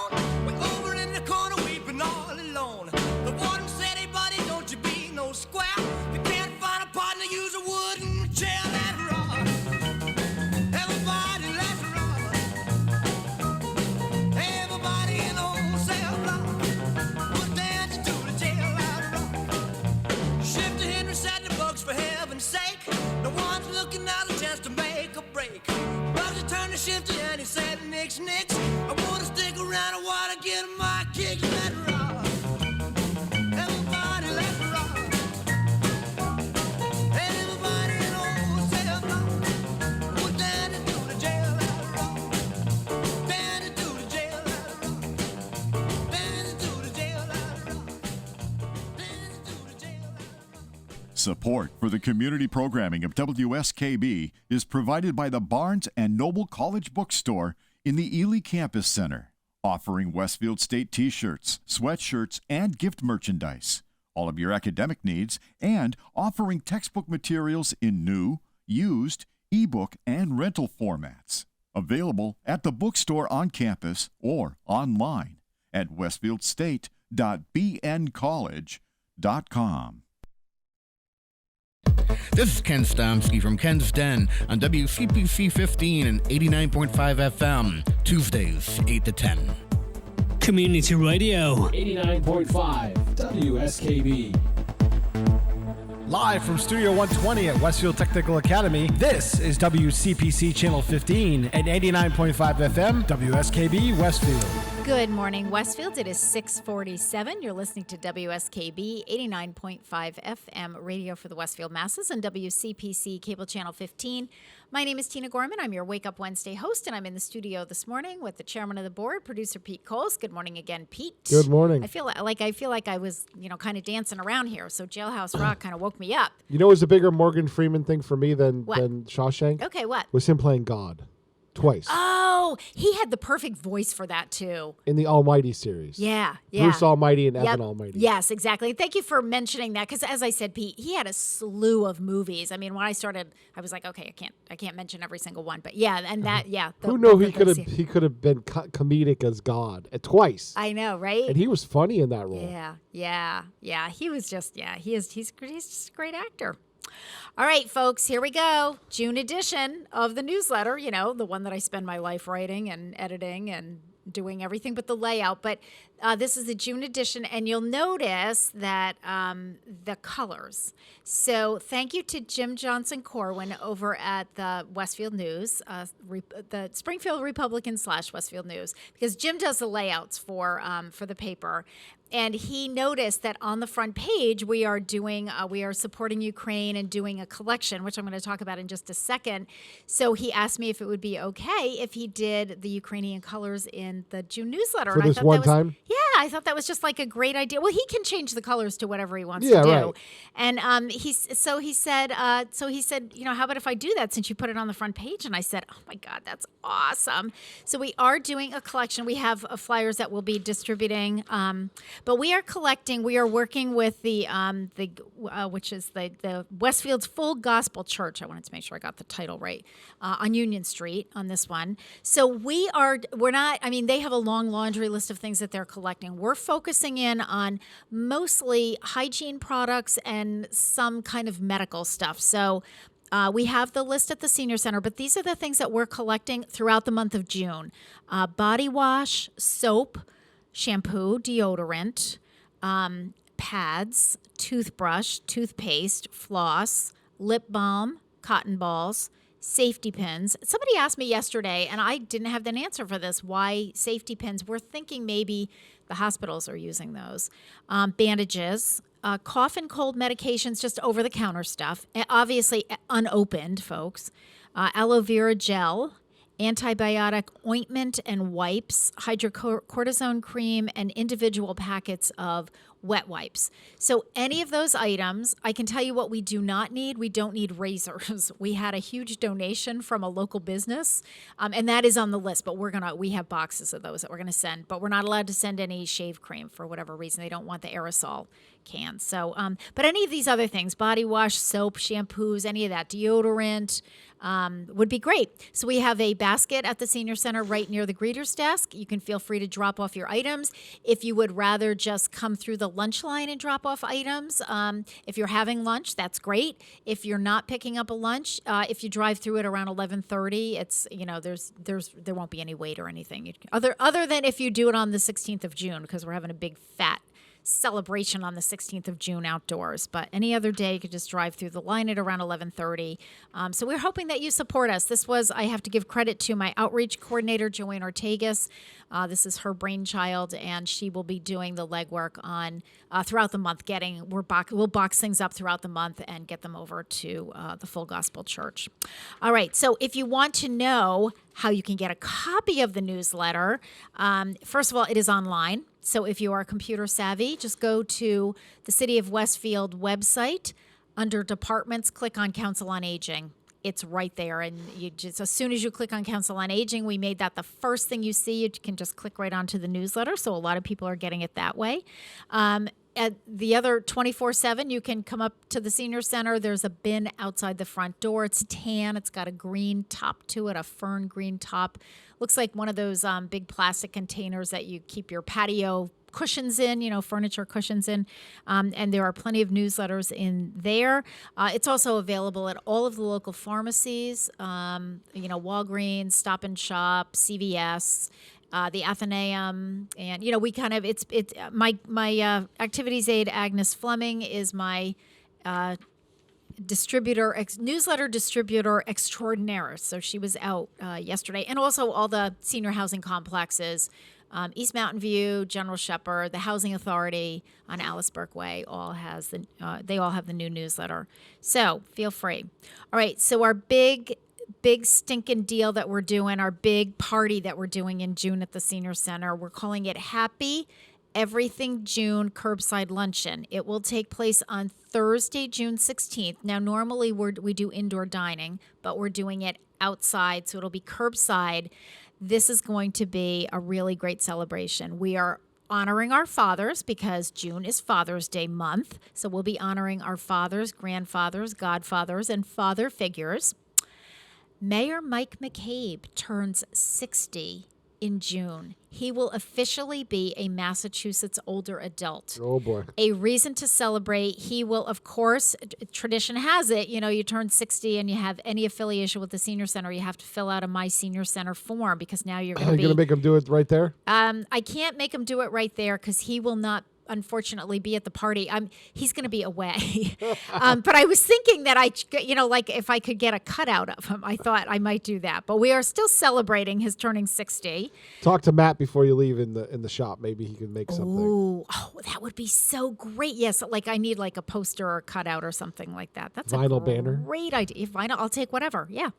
Square. You can't find a partner, use a wooden chair, let it rock. Everybody let it rock. Everybody in old cell block was dancing to the jailhouse rock. Shifter Henry said the bugs for heaven's sake. No one's looking out a chance to make a break. Bugs turned to Shifter and he said, Nix, Nix, I wanna stick around, I wanna get my kicks, let it rock. Everybody let it rock. Support for the community programming of WSKB is provided by the Barnes & Noble College Bookstore in the Ely Campus Center, offering Westfield State t-shirts, sweatshirts, and gift merchandise, all of your academic needs, and offering textbook materials in new, used, ebook, and rental formats. Available at the bookstore on campus or online at westfieldstate.bncollege.com. This is Ken Stomsky from Ken's Den on WCPC 15 and 89.5 FM, Tuesdays, 8 to 10. Community Radio. 89.5 WSKB. Live from Studio 120 at Westfield Technical Academy, this is WCPC Channel 15 and 89.5 FM, WSKB Westfield. Good morning, Westfield. It is 6:47. You're listening to WSKB 89.5 FM radio for the Westfield masses and WCPC Cable Channel 15. My name is Tina Gorman. I'm your Wake Up Wednesday host, and I'm in the studio this morning with the chairman of the board, producer Pete Coles. Good morning again, Pete. Good morning. I feel like I was, kind of dancing around here, so Jailhouse Rock kind of woke me up. You know, it was a bigger Morgan Freeman thing for me than Shawshank. Okay, what? Was him playing God. Twice. Oh, he had the perfect voice for that, too. In the Almighty series. Yeah. Bruce Almighty and Evan Almighty. Yes, exactly. Thank you for mentioning that, because as I said, Pete, he had a slew of movies. I mean, when I started, I was like, okay, I can't mention every single one, but yeah, and that, yeah. Who knew he could have been comedic as God twice? I know, right? And he was funny in that role. Yeah. He was just, he's just a great actor. All right, folks, here we go. June edition of the newsletter, the one that I spend my life writing and editing and doing everything but the layout. But this is the June edition, and you'll notice that the colors. So thank you to Jim Johnson Corwin over at the Westfield News, the Springfield Republican / Westfield News, because Jim does the layouts for the paper. And he noticed that on the front page, we are supporting Ukraine and doing a collection, which I'm going to talk about in just a second. So he asked me if it would be okay if he did the Ukrainian colors in the June newsletter. For this one time? Yeah, I thought that was just like a great idea. Well, he can change the colors to whatever he wants to do. Right. And he said, how about if I do that since you put it on the front page? And I said, oh my God, that's awesome. So we are doing a collection. We have flyers that we'll be distributing. But we are collecting. We are working with which is the Westfield's Full Gospel Church. I wanted to make sure I got the title right, on Union Street on this one. So we're not. I mean, they have a long laundry list of things that they're collecting. We're focusing in on mostly hygiene products and some kind of medical stuff. So we have the list at the Senior Center, but these are the things that we're collecting throughout the month of June: body wash, soap, shampoo, deodorant, pads, toothbrush, toothpaste, floss, lip balm, cotton balls, safety pins. Somebody asked me yesterday, and I didn't have an answer for this, why safety pins. We're thinking maybe the hospitals are using those. Bandages, cough and cold medications, just over-the-counter stuff, obviously unopened, folks. Aloe vera gel, antibiotic ointment and wipes, hydrocortisone cream, and individual packets of wet wipes. So any of those items, I can tell you what we do not need. We don't need razors. We had a huge donation from a local business, and that is on the list, but we have boxes of those that we're going to send, but we're not allowed to send any shave cream for whatever reason. They don't want the aerosol cans. So, but any of these other things, body wash, soap, shampoos, any of that, deodorant, would be great. So we have a basket at the Senior Center right near the greeter's desk. You can feel free to drop off your items. If you would rather just come through the lunch line and drop off items, if you're having lunch, that's great. If you're not picking up a lunch, if you drive through it around 11:30, it's there won't be any wait or anything. Other than if you do it on the 16th of June, because we're having a big fat celebration on the 16th of June outdoors, but any other day you could just drive through the line at around 11:30. So we're hoping that you support us. I have to give credit to my outreach coordinator, Joanne Ortegas. This is her brainchild, and she will be doing the legwork on throughout the month. We'll box things up throughout the month and get them over to the Full Gospel Church. All right, so if you want to know how you can get a copy of the newsletter, first of all, it is online. So if you are computer savvy, just go to the City of Westfield website, under departments, click on Council on Aging. It's right there. And you just, as soon as you click on Council on Aging, we made that the first thing you see. You can just click right onto the newsletter. So a lot of people are getting it that way. At the other 24/7, you can come up to the senior center. There's a bin outside the front door. It's tan. It's got a green top to it, a fern green top. Looks like one of those big plastic containers that you keep your patio cushions in, furniture cushions in. And there are plenty of newsletters in there. It's also available at all of the local pharmacies, Walgreens, Stop and Shop, CVS, the Athenaeum, and we kind of it's my activities aide Agnes Fleming is my newsletter distributor extraordinaire. So she was out yesterday, and also all the senior housing complexes, East Mountain View, General Shepherd, the Housing Authority on Alice Burke Way they all have the new newsletter. So feel free. All right, so our big stinking deal that we're doing, our big party that we're doing in June at the Senior Center, we're calling it Happy Everything June Curbside Luncheon. It will take place on Thursday, June 16th. Now, normally we do indoor dining, but we're doing it outside, so it'll be curbside. This is going to be a really great celebration. We are honoring our fathers because June is Father's Day month, so we'll be honoring our fathers, grandfathers, godfathers, and father figures. Mayor Mike McCabe turns 60 in June. He will officially be a Massachusetts older adult. Oh, boy. A reason to celebrate. He will, of course, tradition has it, you turn 60 and you have any affiliation with the Senior Center, you have to fill out a My Senior Center form because now you're going to be... You're going to make him do it right there? I can't make him do it right there because he will not unfortunately be at the party. He's going to be away. But I was thinking that if I could get a cutout of him, I thought I might do that. But we are still celebrating his turning 60. Talk to Matt before you leave in the shop. Maybe he can make something. Ooh, that would be so great. Yes, I need a poster or a cutout or something like that. That's vinyl a banner. Great idea. Vinyl, I'll take whatever. Yeah.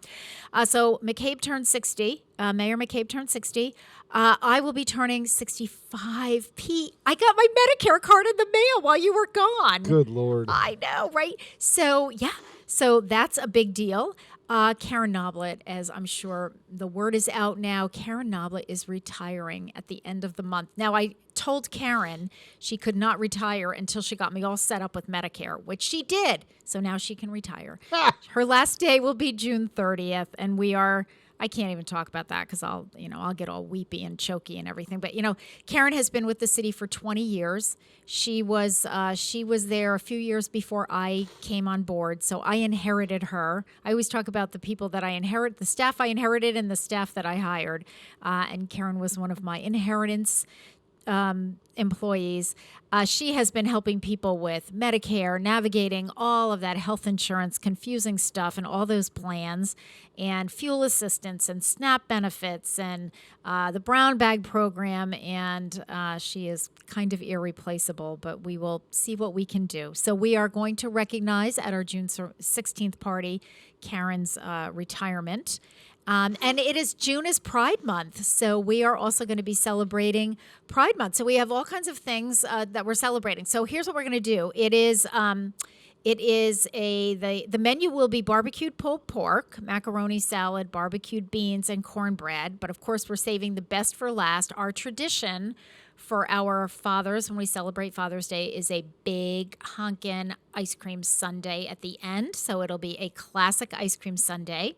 So McCabe turned 60. Mayor McCabe turned 60. I will be turning 65. Pete, I got my Medicare card in the mail while you were gone. Good Lord. I know, right? So, yeah. So that's a big deal. Karen Noblet, as I'm sure the word is out now, Karen Noblet is retiring at the end of the month. Now, I told Karen she could not retire until she got me all set up with Medicare, which she did. So now she can retire. Her last day will be June 30th, and I can't even talk about that because I'll get all weepy and choky and everything. But, Karen has been with the city for 20 years. She was there a few years before I came on board. So I inherited her. I always talk about the people that I inherit, the staff I inherited and the staff that I hired. And Karen was one of my inheritance employees. She has been helping people with Medicare, navigating all of that health insurance, confusing stuff and all those plans, and fuel assistance and SNAP benefits and the brown bag program. And she is kind of irreplaceable, but we will see what we can do. So we are going to recognize at our June 16th party Karen's retirement. And June is Pride Month, so we are also going to be celebrating Pride Month. So we have all kinds of things that we're celebrating. So here's what we're going to do. The menu will be barbecued pulled pork, macaroni salad, barbecued beans, and cornbread. But of course, we're saving the best for last. Our tradition for our fathers when we celebrate Father's Day is a big honkin' ice cream sundae at the end. So it'll be a classic ice cream sundae.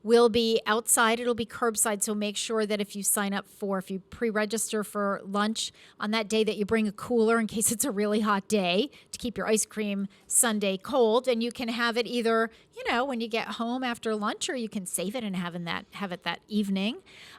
We'll be outside. It'll be curbside. So make sure that if you pre-register for lunch on that day that you bring a cooler in case it's a really hot day to keep your ice cream sundae cold. And you can have it either, when you get home after lunch, or you can save it and have it that evening.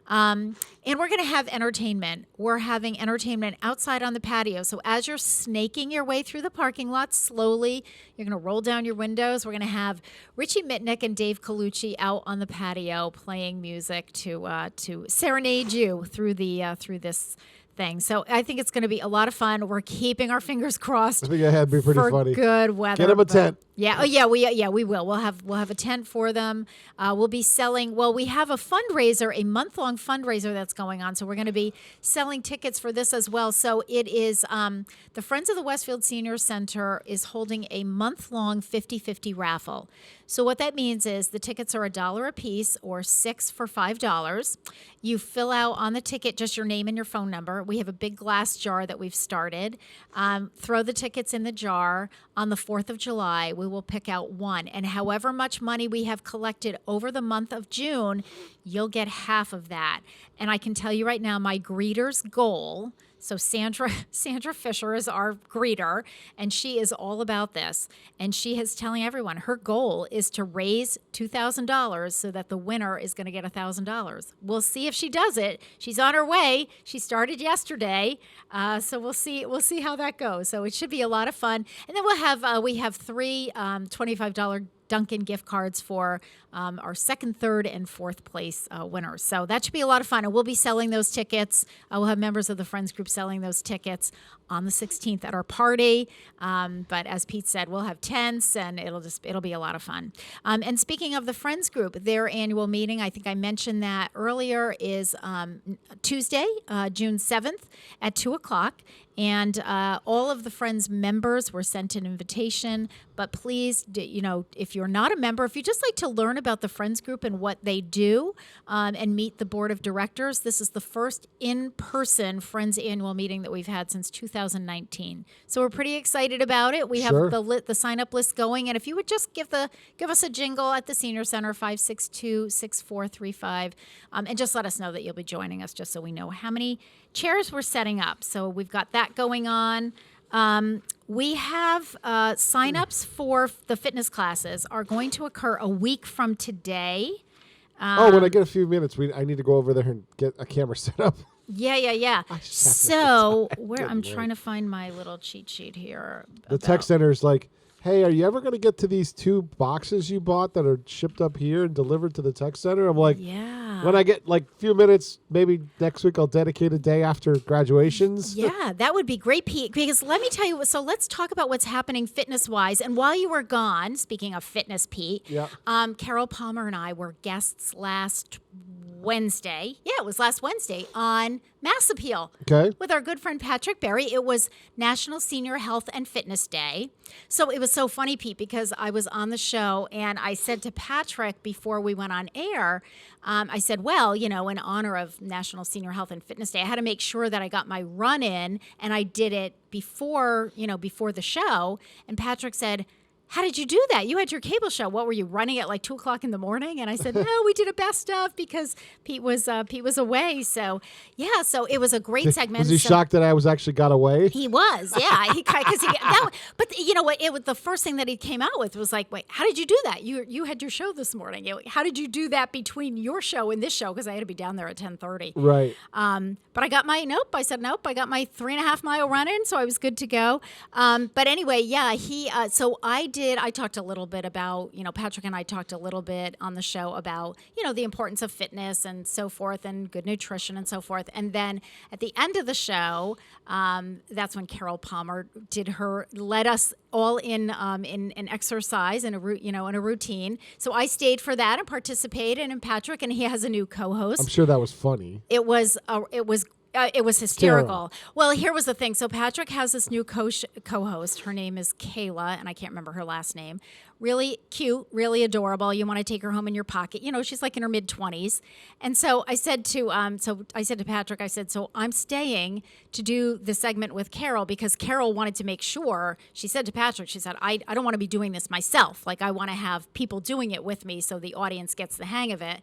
And we're going to have entertainment. We're having entertainment outside on the patio. So as you're snaking your way through the parking lot slowly, you're going to roll down your windows. We're going to have Richie Mitnick and Dave Colucci out on the patio playing music to serenade you through this thing. So I think it's going to be a lot of fun. We're keeping our fingers crossed. I think it'd be pretty for funny. Good weather. Get them a tent. Yeah. Oh, yeah. We will. We'll have a tent for them. We'll be selling. Well, we have a fundraiser, a month-long fundraiser that's going on. So we're going to be selling tickets for this as well. So it is the Friends of the Westfield Senior Center is holding a month-long 50-50 raffle. So what that means is the tickets are $1 a piece or 6 for $5. You fill out on the ticket just your name and your phone number. We have a big glass jar that we've started. Throw the tickets in the jar. On the 4th of July, we will pick out one. And however much money we have collected over the month of June, you'll get half of that. And I can tell you right now, my greeter's goal. So Sandra Fisher is our greeter, and she is all about this. And she is telling everyone her goal is to raise $2,000 so that the winner is going to get $1,000. We'll see if she does it. She's on her way. She started yesterday, so we'll see. We'll see how that goes. So it should be a lot of fun. And then we have three $25 Dunkin' gift cards for our second, third, and fourth place winners. So that should be a lot of fun. And we'll be selling those tickets. We'll have members of the Friends group selling those tickets on the 16th at our party. But as Pete said, we'll have tents, and it'll be a lot of fun. And speaking of the Friends group, their annual meeting, I think I mentioned that earlier, is Tuesday, June 7th at 2:00. And all of the Friends members were sent an invitation. But please, if you're not a member, if you just like to learn about the Friends group and what they do and meet the board of directors, this is the first in-person Friends annual meeting that we've had since 2019. So we're pretty excited about it. We have the sign-up list going. And if you would just give us a jingle at the Senior Center, 562-6435, and just let us know that you'll be joining us just so we know how many chairs we're setting up. So we've got that going on. We have sign-ups for the fitness classes are going to occur a week from today. When I get a few minutes, I need to go over there and get a camera set up. Yeah. So I'm trying to find my little cheat sheet here. The tech center is like, hey, are you ever going to get to these 2 boxes you bought that are shipped up here and delivered to the tech center? I'm like, yeah. When I get like a few minutes, maybe next week I'll dedicate a day after graduations. Yeah, that would be great, Pete, because let me tell you, so let's talk about what's happening fitness-wise. And while you were gone, speaking of fitness, Pete, Carol Palmer and I were guests last Wednesday. Yeah, it was last Wednesday on Mass Appeal. Okay. With our good friend Patrick Berry. It was National Senior Health and Fitness Day. So it was so funny, Pete, because I was on the show and I said to Patrick before we went on air, I said, well, in honor of National Senior Health and Fitness Day, I had to make sure that I got my run in, and I did it before the show. And Patrick said, how did you do that? You had your cable show. What were you running at like 2:00 in the morning? And I said, no, we did a best of because Pete was away. So yeah, so it was a great segment. Was he shocked that I actually got away? He was, yeah. But you know what? It was the first thing that he came out with was like, wait, how did you do that? You had your show this morning. How did you do that between your show and this show? Because I had to be down there at 10:30. Right. But I got my I said nope. I got my 3.5 mile run in, so I was good to go. But anyway, yeah. So I talked a little bit about, Patrick and I talked a little bit on the show about, the importance of fitness and so forth and good nutrition and so forth. And then at the end of the show, that's when Carol Palmer led us all in exercise and a routine. So I stayed for that and participated. And Patrick, and he has a new co-host. I'm sure that was funny. It was hysterical. Well, here was the thing. So Patrick has this new co-host. Her name is Kayla, and I can't remember her last name. Really cute, really adorable. You want to take her home in your pocket. She's like in her mid-20s. And so I said to Patrick, so I'm staying to do the segment with Carol because Carol wanted to make sure. She said to Patrick, she said, I don't want to be doing this myself. Like I want to have people doing it with me so the audience gets the hang of it.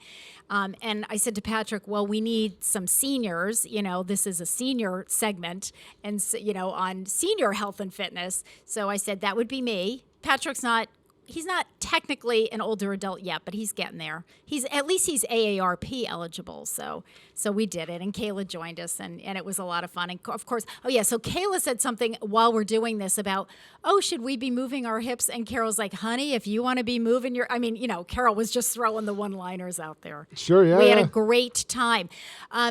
And I said to Patrick, well, we need some seniors. This is a senior segment and, on senior health and fitness. So I said, that would be me. Patrick's not he's not technically an older adult yet, but he's getting there. He's AARP eligible. So we did it, and Kayla joined us, and it was a lot of fun. And of course, so Kayla said something while we're doing this about, should we be moving our hips? And Carol's like, honey, if you want to be moving Carol was just throwing the one-liners out there. Sure, yeah. We had a great time.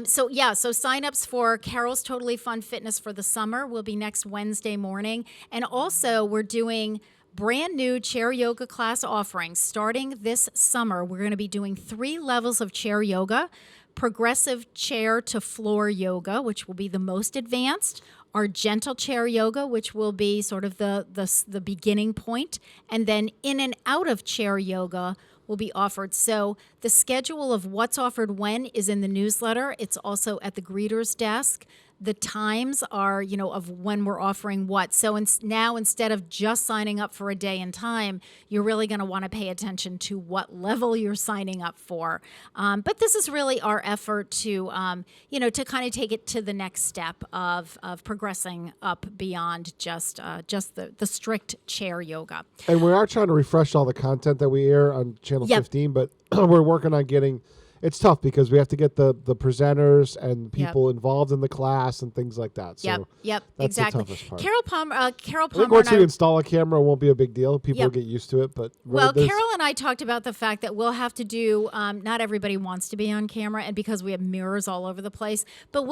So signups for Carol's Totally Fun Fitness for the summer will be next Wednesday morning. And also we're doing brand new chair yoga class offerings starting this summer. We're going to be doing 3 levels of chair yoga: progressive chair to floor yoga, which will be the most advanced; our gentle chair yoga, which will be sort of the beginning point; and then in and out of chair yoga will be offered. So the schedule of what's offered when is in the newsletter. It's also at the greeter's desk. The times are, of when we're offering what. So now instead of just signing up for a day and time, you're really going to want to pay attention to what level you're signing up for. But this is really our effort to, to kind of take it to the next step of progressing up beyond just the strict chair yoga. And we are trying to refresh all the content that we air on Channel 15, but we're working on getting. It's tough because we have to get the presenters and people involved in the class and things like that. So that's exactly the toughest part. Carol Palmer. I think once we install a camera, it won't be a big deal. People will get used to it. But Carol and I talked about the fact that we'll have to do. Not everybody wants to be on camera, and because we have mirrors all over the place. But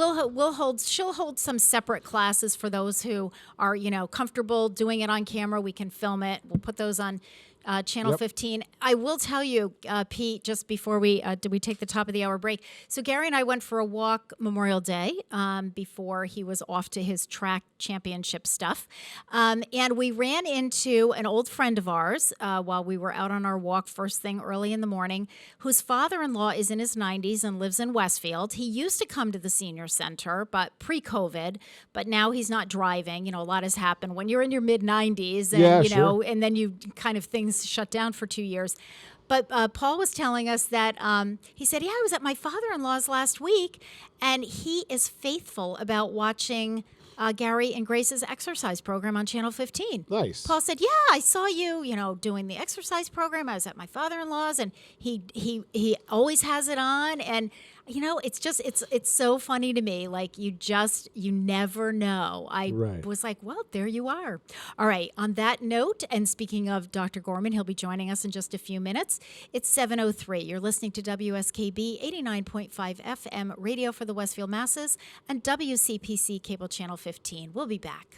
she'll hold some separate classes for those who are comfortable doing it on camera. We can film it. We'll put those on Channel 15. I will tell you, Pete, just before we take the top of the hour break. So Gary and I went for a walk Memorial Day before he was off to his track championship stuff. And we ran into an old friend of ours while we were out on our walk first thing early in the morning, whose father-in-law is in his 90s and lives in Westfield. He used to come to the senior center, but pre-COVID, but now he's not driving. A lot has happened when you're in your mid-90s and, and then you kind of things shut down for 2 years. But Paul was telling us that he said, I was at my father-in-law's last week, and he is faithful about watching Gary and Grace's exercise program on Channel 15. Nice. Paul said, I saw you, doing the exercise program. I was at my father-in-law's, and he always has it on. And it's so funny to me. Like you never know. I was like, well, there you are. All right. On that note, and speaking of Dr. Gorman, he'll be joining us in just a few minutes. It's 7:03. You're listening to WSKB 89.5 FM radio for the Westfield Masses and WCPC cable channel 15. We'll be back.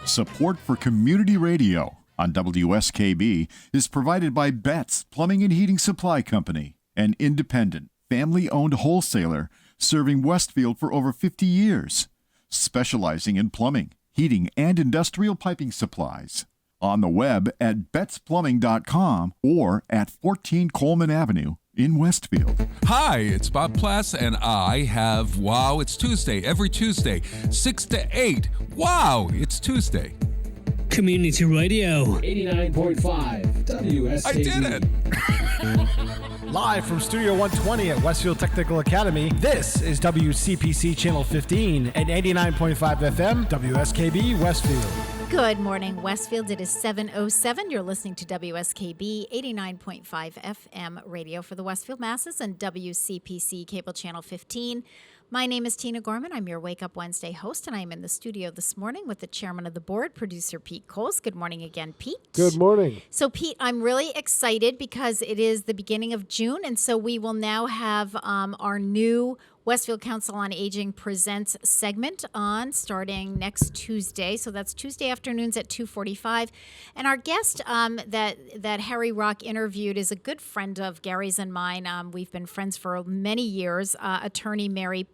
Support for community radio on WSKB is provided by Betts Plumbing and Heating Supply Company, an independent, family-owned wholesaler serving Westfield for over 50 years, specializing in plumbing, heating, and industrial piping supplies. On the web at bettsplumbing.com or at 14 Coleman Avenue in Westfield. Hi, it's Bob Plass, and I have Wow, It's Tuesday, every Tuesday, 6 to 8. Wow, it's Tuesday. Community Radio. 89.5 WSKB. I did it! Live from Studio 120 at Westfield Technical Academy, this is WCPC Channel 15 and 89.5 FM, WSKB Westfield. Good morning, Westfield. It is 7:07. You're listening to WSKB 89.5 FM radio for the Westfield Masses and WCPC Cable Channel 15. My name is Tina Gorman. I'm your Wake Up Wednesday host, and I'm in the studio this morning with the chairman of the board, producer Pete Coles. Good morning again, Pete. Good morning. So, Pete, I'm really excited because it is the beginning of June, and so we will now have our new Westfield Council on Aging Presents segment on starting next Tuesday. So that's Tuesday afternoons at 2:45. And our guest that Harry Rock interviewed is a good friend of Gary's and mine. We've been friends for many years. Attorney Mary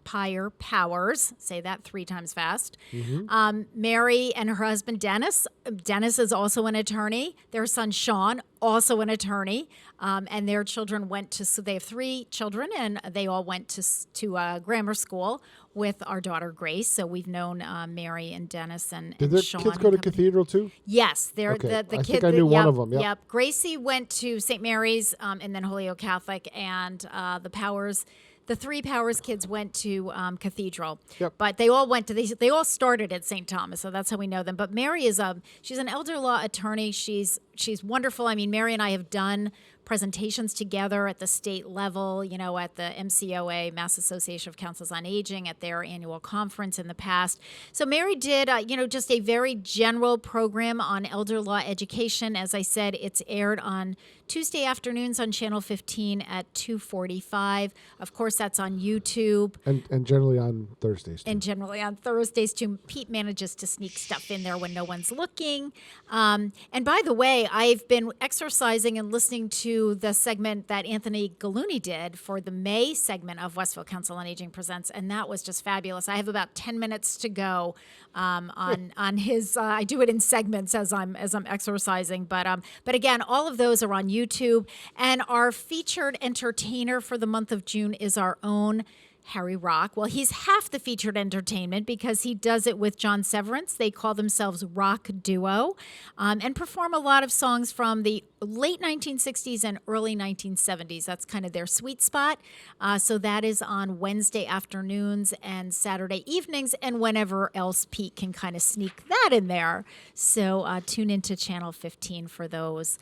Pyer Powers, say that 3 times fast. Mm-hmm. Mary and her husband Dennis. Dennis is also an attorney. Their son Sean, also an attorney. And their children went to, so they have 3 children, and they all went to grammar school with our daughter Grace. So we've known Mary and Dennis and Did their Sean. kids go to Cathedral too? Yes, they're Okay. the I kid. think I knew one of them. Yep. Yep. Gracie went to St. Mary's and then Holyoke Catholic, and the Powers. The 3 Powers kids went to Cathedral, Yep. but they all went to they all started at St. Thomas, so that's how we know them. But Mary is she's an elder law attorney. She's wonderful. I mean, Mary and I have done presentations together at the state level, you know, at the MCOA, Mass Association of Councils on Aging, at their annual conference in the past. So Mary did, just a very general program on elder law education. As I said, it's aired on Tuesday afternoons on Channel 15 at 2:45. Of course, that's on YouTube. And generally on Thursdays too. And generally on Thursdays, too. Pete manages to sneak stuff in there when no one's looking. And by the way, I've been exercising and listening to the segment that Anthony Gallooni did for the May segment of Westfield Council on Aging Presents, and that was just fabulous. I have about 10 minutes to go on his. I do it in segments as I'm exercising, but again, all of those are on YouTube. And our featured entertainer for the month of June is our own Harry Rock. Well, he's half the featured entertainment because he does it with John Severance. They call themselves Rock Duo and perform a lot of songs from the late 1960s and early 1970s. That's kind of their sweet spot. So that is on Wednesday afternoons and Saturday evenings, and whenever else Pete can kind of sneak that in there. So tune into Channel 15 for those.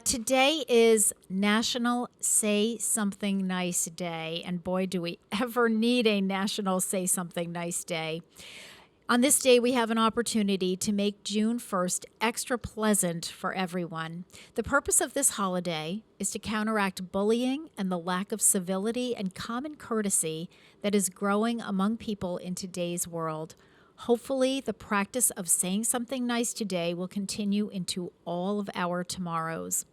Today is National Say Something Nice Day, and boy, do we ever need a National Say Something Nice Day. On this day, we have an opportunity to make June 1st extra pleasant for everyone. The purpose of this holiday is to counteract bullying and the lack of civility and common courtesy that is growing among people in today's world. Hopefully, the practice of saying something nice today will continue into all of our tomorrows.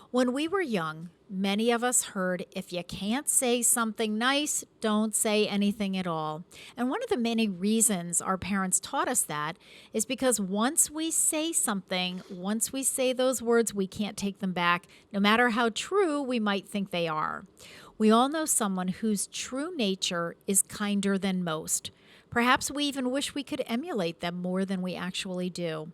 When we were young, many of us heard, if you can't say something nice, don't say anything at all. And one of the many reasons our parents taught us that is because once we say something, once we say those words, we can't take them back, no matter how true we might think they are. We all know someone whose true nature is kinder than most. Perhaps we even wish we could emulate them more than we actually do.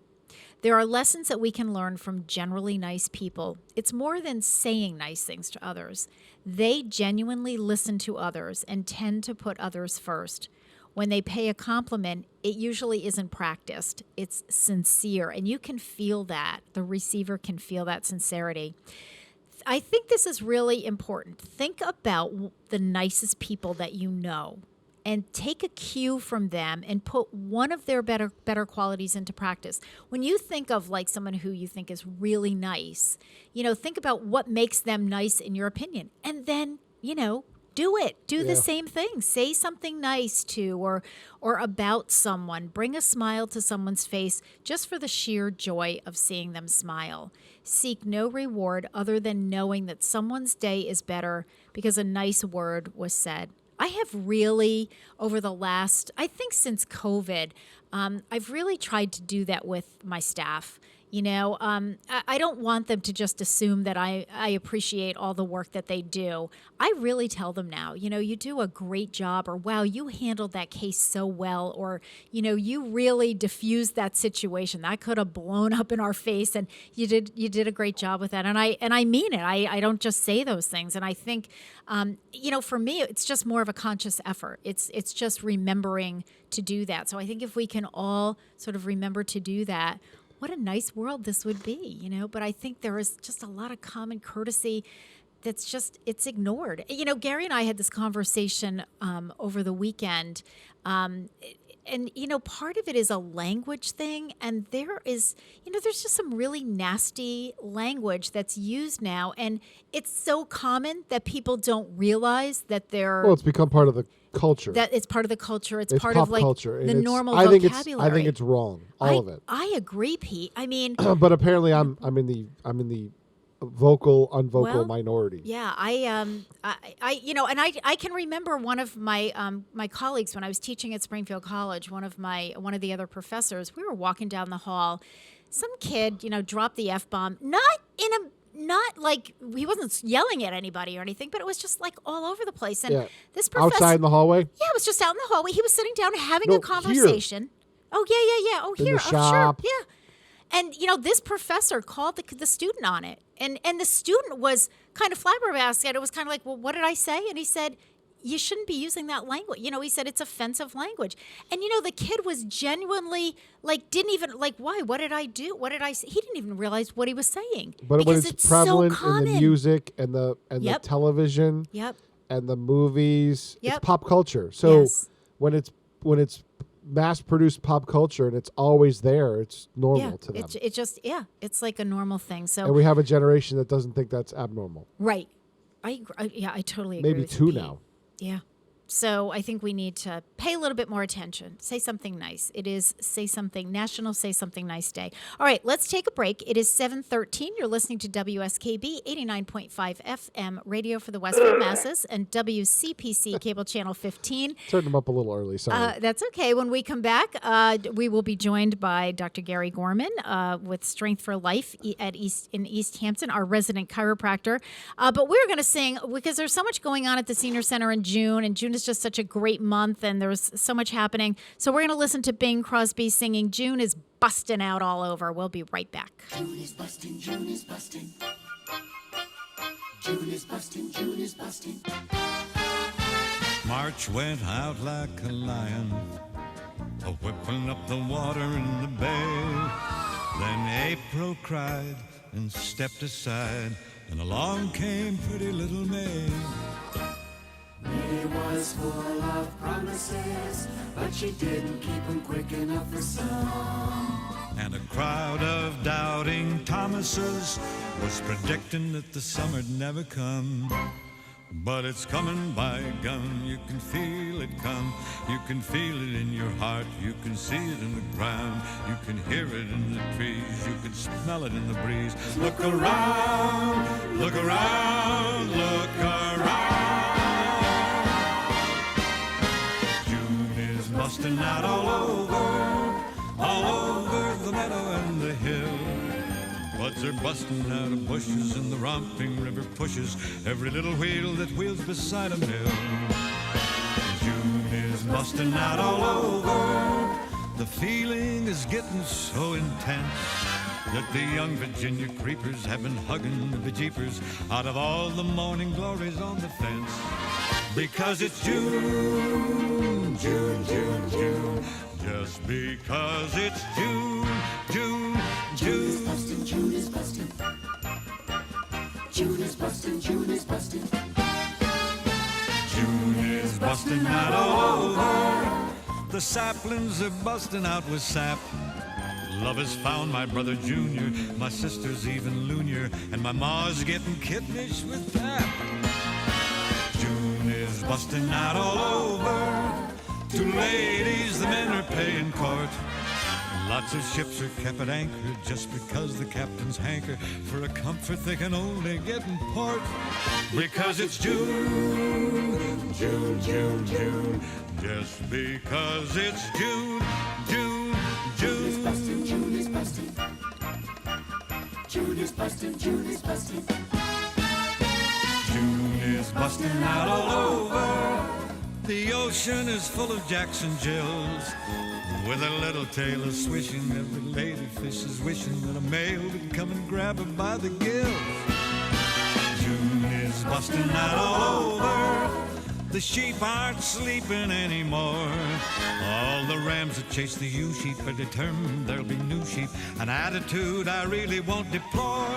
There are lessons that we can learn from generally nice people. It's more than saying nice things to others. They genuinely listen to others and tend to put others first. When they pay a compliment, it usually isn't practiced. It's sincere, and you can feel that. The receiver can feel that sincerity. I think this is really important. Think about the nicest people that you know, and take a cue from them and put one of their better qualities into practice. When you think of like someone who you think is really nice, think about what makes them nice in your opinion. And then, do it. Do the same thing. Say something nice to or about someone. Bring a smile to someone's face just for the sheer joy of seeing them smile. Seek no reward other than knowing that someone's day is better because a nice word was said. I have really, over the last, I think since COVID, I've really tried to do that with my staff. You know, I don't want them to just assume that I appreciate all the work that they do. I really tell them now, you know, you do a great job, or wow, you handled that case so well, or, you know, you really diffused that situation. That could have blown up in our face, and you did a great job with that. And I mean it. I don't just say those things. And I think, you know, for me, it's just more of a conscious effort. It's just remembering to do that. So I think if we can all sort of remember to do that, what a nice world this would be, you know. But I think there is just a lot of common courtesy it's ignored. You know, Gary and I had this conversation over the weekend, and, you know, part of it is a language thing, and there's just some really nasty language that's used now, and it's so common that people don't realize that they're... Well, it's become part of the culture. That it's part of the culture. It's part pop of, like, culture. the normal I vocabulary. I think it's wrong, all of it. I agree, Pete. I mean... but apparently I'm in the vocal, unvocal minority. Yeah, I you know, and I can remember one of my my colleagues when I was teaching at Springfield College. One of the other professors. We were walking down the hall. Some kid, you know, dropped the F-bomb. Not like he wasn't yelling at anybody or anything, but it was just like all over the place. And this professor outside in the hallway. Yeah, it was just out in the hallway. He was sitting down having a conversation. Here. Oh yeah. Oh, in here. The shop. Sure. Yeah. And, you know, this professor called the student on it. And the student was kind of flabbergasted. It was kind of like, well, what did I say? And he said, you shouldn't be using that language. You know, he said it's offensive language. And, you know, the kid was genuinely, like, didn't even, like, why? What did I do? What did I say? He didn't even realize what he was saying. But when it's prevalent so in the music and the television and the movies, it's pop culture. So when it's mass-produced pop culture and it's always there, it's normal to them. It just it's like a normal thing. So and we have a generation that doesn't think that's abnormal. Right. I totally agree. Maybe two now. Yeah. So I think we need to pay a little bit more attention. Say something nice. It is National Say Something Nice Day. All right, let's take a break. It is 7:13. You're listening to WSKB 89.5 FM radio for the Westfield Masses and WCPC cable channel 15. Turn them up a little early, sorry. That's okay. When we come back, we will be joined by Dr. Gary Gorman with Strength for Life in Easthampton, our resident chiropractor. But we're going to sing, because there's so much going on at the Senior Center in June, and June is just such a great month, and there's so much happening. So we're going to listen to Bing Crosby singing June is Bustin' Out All Over. We'll be right back. June is bustin', June is bustin'. June is bustin', June is bustin'. March went out like a lion, whipping up the water in the bay. Then April cried and stepped aside, and along came pretty little May. May was full of promises, but she didn't keep them quick enough for some. And a crowd of doubting Thomases was predicting that the summer'd never come. But it's coming by gun, you can feel it come. You can feel it in your heart, you can see it in the ground. You can hear it in the trees, you can smell it in the breeze. Look around, look around, look around. Bustin' out all over the meadow and the hill. Buds are bustin' out of bushes and the romping river pushes every little wheel that wheels beside a mill. June is bustin' out all over. The feeling is getting so intense that the young Virginia creepers have been hugging the bejeepers out of all the morning glories on the fence. Because it's June, June, June, June. Just because it's June, June, June. June is bustin', June is bustin'. June is bustin', June is bustin'. June is bustin' out all over. The saplings are bustin' out with sap. Love has found my brother Junior, my sister's even loonier, and my ma's getting kittenish with pap. June is is busting out all over. Two ladies, the men are paying court. Lots of ships are kept at anchor just because the captains hanker for a comfort they can only get in port. Because it's June, June, June, June. Just because it's June, June, June. June is busting. June is busting. June is busting. June is busting out all over. The ocean is full of jacks and jills. With a little tail of swishing, every lady fish is wishing that a male would come and grab her by the gills. June is busting out all over. The sheep aren't sleeping anymore. All the rams that chase the ewe sheep are determined there'll be new sheep. An attitude I really won't deplore.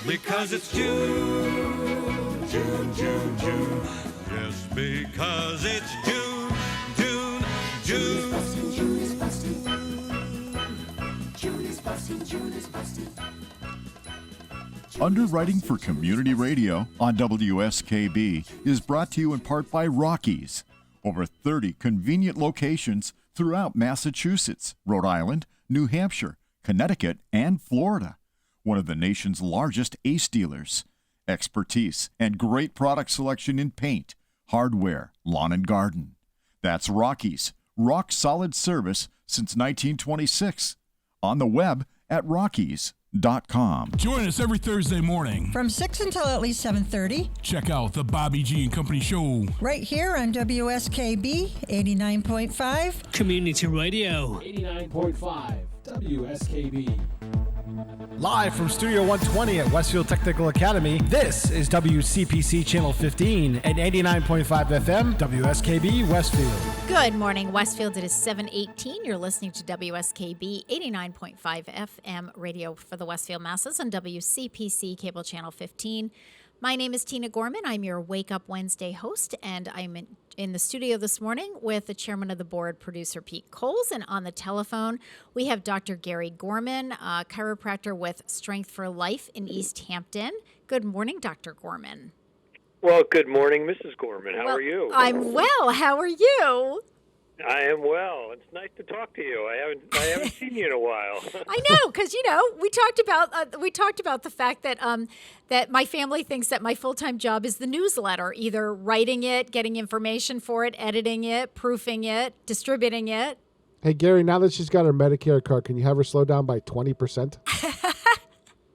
Because it's June, June, June, June. Just because it's June, June, June. June is busting. June is busting. June is busting. Underwriting for Community Radio on WSKB is brought to you in part by Rockies. Over 30 convenient locations throughout Massachusetts, Rhode Island, New Hampshire, Connecticut, and Florida. One of the nation's largest ACE dealers. Expertise and great product selection in paint, hardware, lawn and garden. That's Rockies. Rock solid service since 1926. On the web at Rockies.com. Join us every Thursday morning From 6 until at least 7:30. Check out the Bobby G and Company Show. Right here on WSKB 89.5. Community Radio. 89.5 WSKB. Live from Studio 120 at Westfield Technical Academy, this is WCPC Channel 15 at 89.5 FM, WSKB Westfield. Good morning, Westfield. It is 7:18. You're listening to WSKB 89.5 FM radio for the Westfield masses on WCPC Cable Channel 15. My name is Tina Gorman. I'm your Wake Up Wednesday host, and I'm in the studio this morning with the chairman of the board, producer Pete Coles, and on the telephone we have Dr. Gary Gorman, chiropractor with Strength for Life in Easthampton. Good morning, Dr. Gorman. Well, good morning, Mrs. Gorman. How are you? I'm well. How are you? I am well. It's nice to talk to you. I haven't seen you in a while. I know, because we talked about the fact that that my family thinks that my full-time job is the newsletter, either writing it, getting information for it, editing it, proofing it, distributing it. Hey, Gary, now that she's got her Medicare card, can you have her slow down by 20%?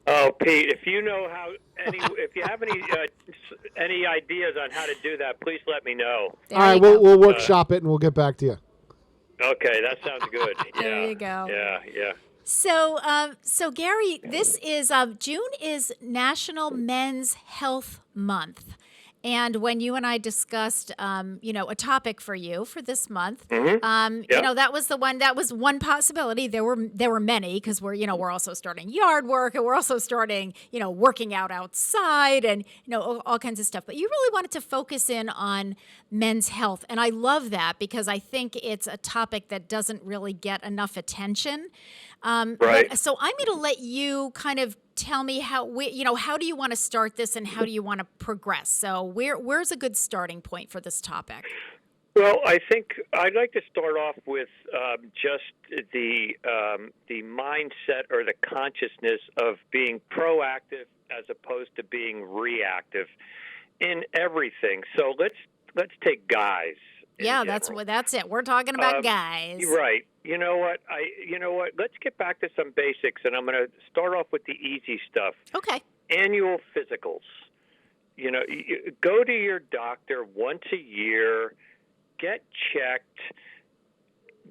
Oh, Pete, if you know if you have any ideas on how to do that, please let me know. All right, we'll workshop it and we'll get back to you. Okay, that sounds good. There you go. Yeah. So Gary, this is June is National Men's Health Month. And when you and I discussed, a topic for you for this month, that was one possibility. There were many, because we're also starting yard work, and we're also starting, working out outside, and all kinds of stuff. But you really wanted to focus in on men's health, and I love that because I think it's a topic that doesn't really get enough attention. Right. So I'm going to let you kind of tell me how do you want to start this and how do you want to progress? So where's a good starting point for this topic? Well, I think I'd like to start off with just the mindset or the consciousness of being proactive as opposed to being reactive in everything. So let's take guys. Yeah, that's it. We're talking about guys. Right. You know what? Let's get back to some basics, and I'm going to start off with the easy stuff. Okay. Annual physicals. Go to your doctor once a year, get checked,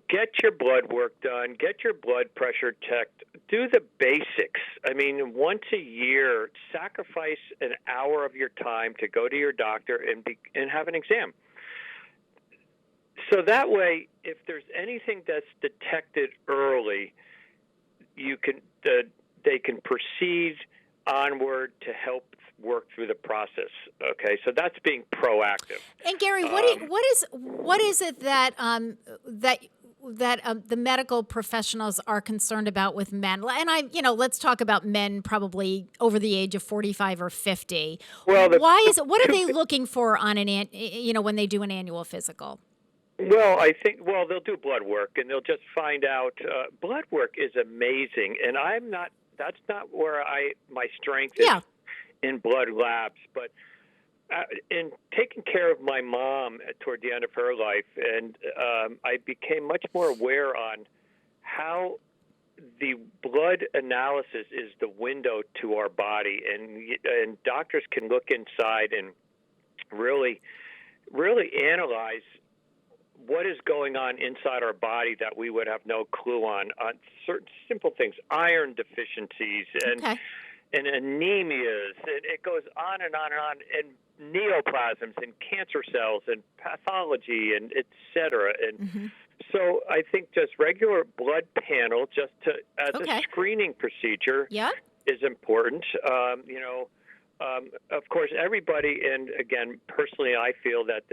get your blood work done, get your blood pressure checked, do the basics. I mean, once a year, sacrifice an hour of your time to go to your doctor and have an exam. So that way, if there's anything that's detected early, they can proceed onward to help work through the process. Okay, so that's being proactive. And Gary, what is it that the medical professionals are concerned about with men, and let's talk about men probably over the age of 45 or 50. Well, what are they looking for on when they do an annual physical? Well, I think they'll do blood work, and they'll just find out. Blood work is amazing, and that's not where my strength is in blood labs, but in taking care of my mom toward the end of her life, and I became much more aware on how the blood analysis is the window to our body, and doctors can look inside and really analyze what is going on inside our body that we would have no clue on certain simple things, iron deficiencies and anemias, and it goes on and on and on, and neoplasms and cancer cells and pathology and et cetera. And so I think just regular blood panel as a screening procedure is important. Of course, everybody, and again, personally, I feel that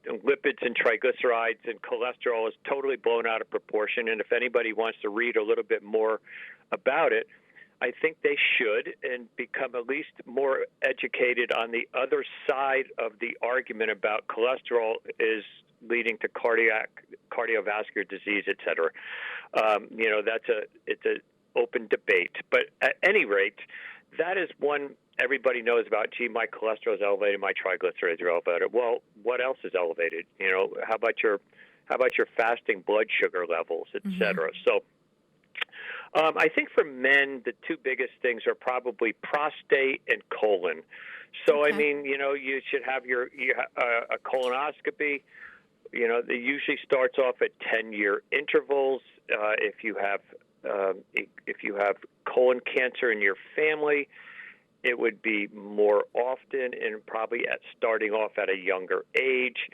lipids and triglycerides and cholesterol is totally blown out of proportion. And if anybody wants to read a little bit more about it, I think they should, and become at least more educated on the other side of the argument about cholesterol is leading to cardiovascular disease, et cetera. It's an open debate. But at any rate, that is one everybody knows about. Gee, my cholesterol is elevated, my triglycerides are elevated. Well, what else is elevated? How about your fasting blood sugar levels, et cetera? So I think for men, the two biggest things are probably prostate and colon. So, I mean, you should have a colonoscopy. It usually starts off at 10-year intervals. If you have colon cancer in your family, it would be more often and probably starting off at a younger age.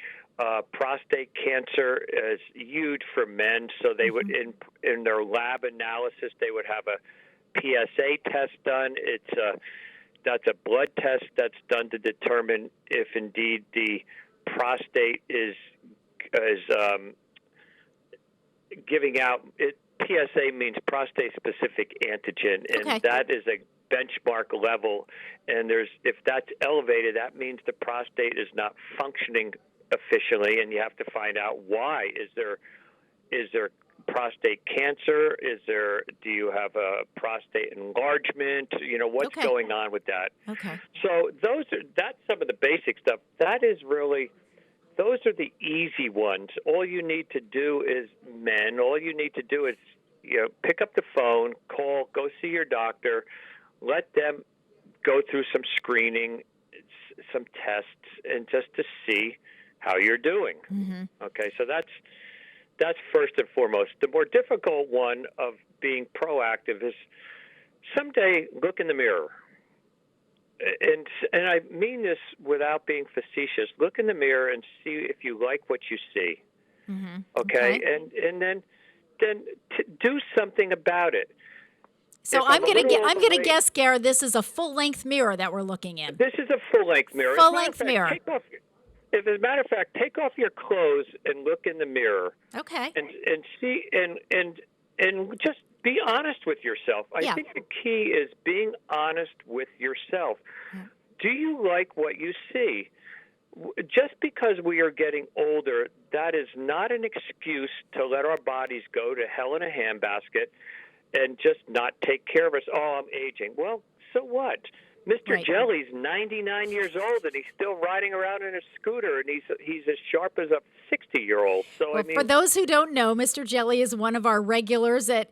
Prostate cancer is huge for men, so they would in their lab analysis they would have a PSA test done. That's a blood test that's done to determine if indeed the prostate is giving out. PSA means prostate-specific antigen, and that is a benchmark level. And if that's elevated, that means the prostate is not functioning efficiently, and you have to find out why. Is there prostate cancer? Do you have a prostate enlargement? What's going on with that? Okay. So that's some of the basic stuff. Those are the easy ones. All you need to do is pick up the phone, call, go see your doctor, let them go through some screening, some tests, and just to see how you're doing. Okay, so that's first and foremost. The more difficult one of being proactive is someday look in the mirror. And I mean this without being facetious. Look in the mirror and see if you like what you see. Okay? And then do something about it. So I'm gonna guess, Garrett, this is a full-length mirror that we're looking in. This is a full-length mirror. Full-length mirror. As a matter of fact, take off your clothes and look in the mirror. Okay. And see and just be honest with yourself. I think the key is being honest with yourself. Do you like what you see? Just because we are getting older, that is not an excuse to let our bodies go to hell in a handbasket and just not take care of us. Oh, I'm aging. Well, so what? Mr. Jelly's 99 years old, and he's still riding around in a scooter, and he's as sharp as a 60-year-old. So well, for those who don't know, Mr. Jelly is one of our regulars at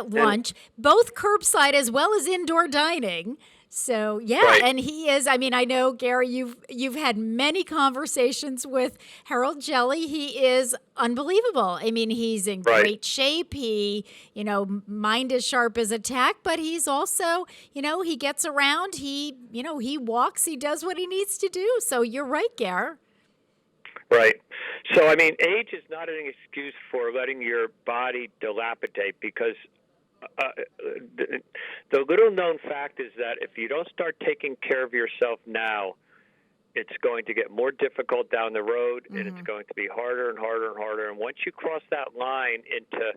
lunch, both curbside as well as indoor dining. So and he is. I mean, I know, Gary, you've had many conversations with Harold Jelly. He is unbelievable. I mean, he's in great shape. He, mind as sharp as a tack, but he's also, he gets around. He walks. He does what he needs to do. So you're right, Gary. Right. So, I mean, age is not an excuse for letting your body dilapidate, because the little known fact is that if you don't start taking care of yourself now, It's going to get more difficult down the road, and it's going to be harder and harder and harder. And once you cross that line into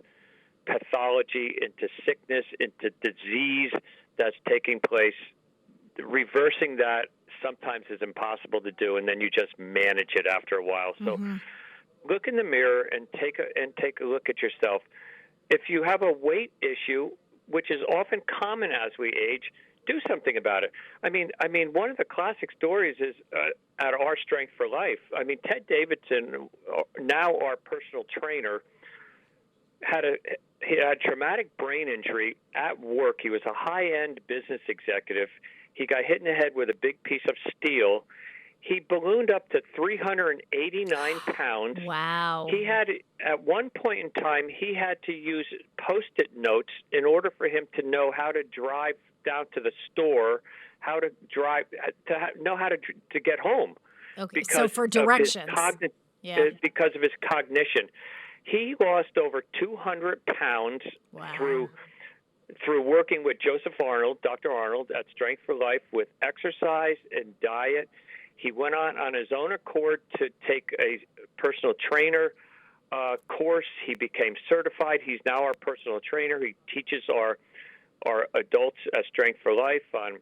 pathology, into sickness, into disease that's taking place, reversing that sometimes is impossible to do, and then you just manage it after a while. So look in the mirror and take a look at yourself. If you have a weight issue, which is often common as we age, do something about it. I mean, one of the classic stories is at our Strength for Life. I mean, Ted Davidson, now our personal trainer, he had a traumatic brain injury at work. He was a high-end business executive. He got hit in the head with a big piece of steel. He ballooned up to 389 pounds. Wow. He had, at one point in time, he had to use Post-it notes in order for him to know how to drive down to the store, how to drive, know how to get home. Okay, so for directions. Because of his cognition. He lost over 200 pounds through working with Joseph Arnold, Dr. Arnold, at Strength for Life, with exercise and diet. He went on his own accord to take a personal trainer course. He became certified. He's now our personal trainer. He teaches our adults at Strength for Life on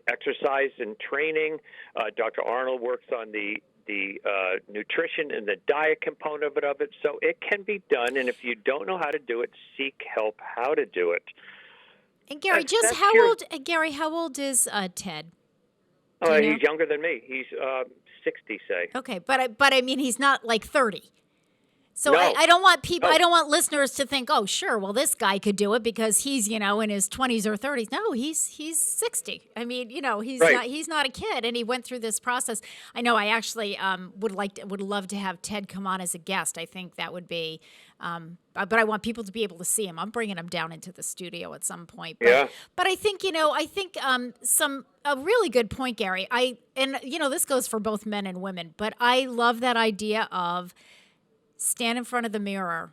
exercise and training. Dr. Arnold works on the nutrition and the diet component of it. So it can be done, and if you don't know how to do it, seek help how to do it. And Gary, how old is Ted? He's younger than me. He's 60, say. Okay, but I mean, he's not like 30. So no. I don't want people. I don't want listeners to think, oh, sure, well, this guy could do it because he's, in his 20s or 30s. No, he's 60. I mean, he's not a kid, and he went through this process. I know. I actually would love to have Ted come on as a guest. I think that would be. But I want people to be able to see him. I'm bringing him down into the studio at some point. But, But I think a really good point, Gary. This goes for both men and women. But I love that idea of stand in front of the mirror,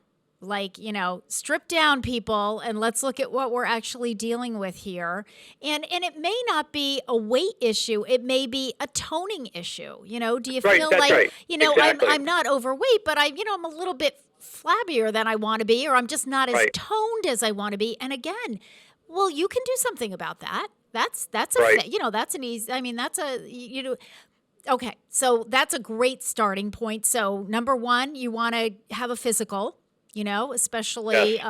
strip down, people, and let's look at what we're actually dealing with here. And it may not be a weight issue. It may be a toning issue. Do you feel like, exactly. I'm not overweight, but I'm a little bit flabbier than I want to be, or I'm just not as toned as I want to be. And again, well, you can do something about that. That's that's an easy, okay, so that's a great starting point. So number one, you want to have a physical, especially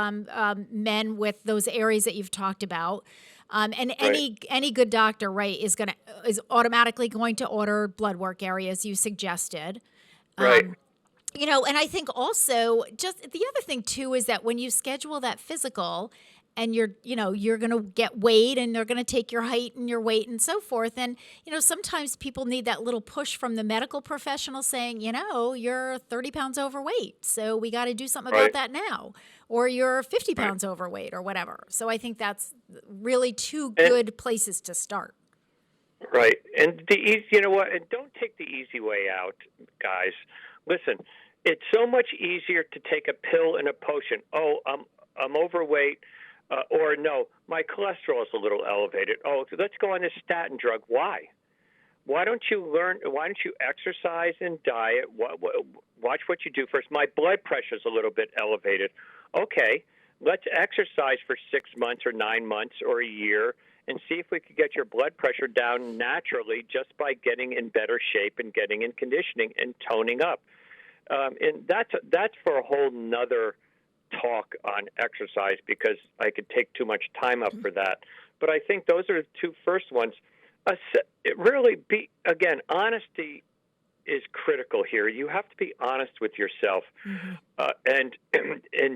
men with those areas that you've talked about. And any good doctor, is automatically going to order blood work areas you suggested. And I think also just the other thing too is that when you schedule that physical, and you're going to get weighed, and they're going to take your height and your weight and so forth. And, sometimes people need that little push from the medical professional saying, you're 30 pounds overweight, so we got to do something about that now. Or you're 50 pounds overweight or whatever. So I think that's really two good places to start. Right. And and don't take the easy way out, guys. Listen, it's so much easier to take a pill and a potion. Oh, I'm overweight. Or no, my cholesterol is a little elevated. Oh, so let's go on this statin drug. Why? Why don't you exercise and diet? Watch what you do first. My blood pressure is a little bit elevated. Okay, let's exercise for 6 months or 9 months or a year and see if we could get your blood pressure down naturally just by getting in better shape and getting in conditioning and toning up. And that's for a whole nother talk on exercise, because I could take too much time up for that. But I think those are the two first ones. Honesty is critical here. You have to be honest with yourself, and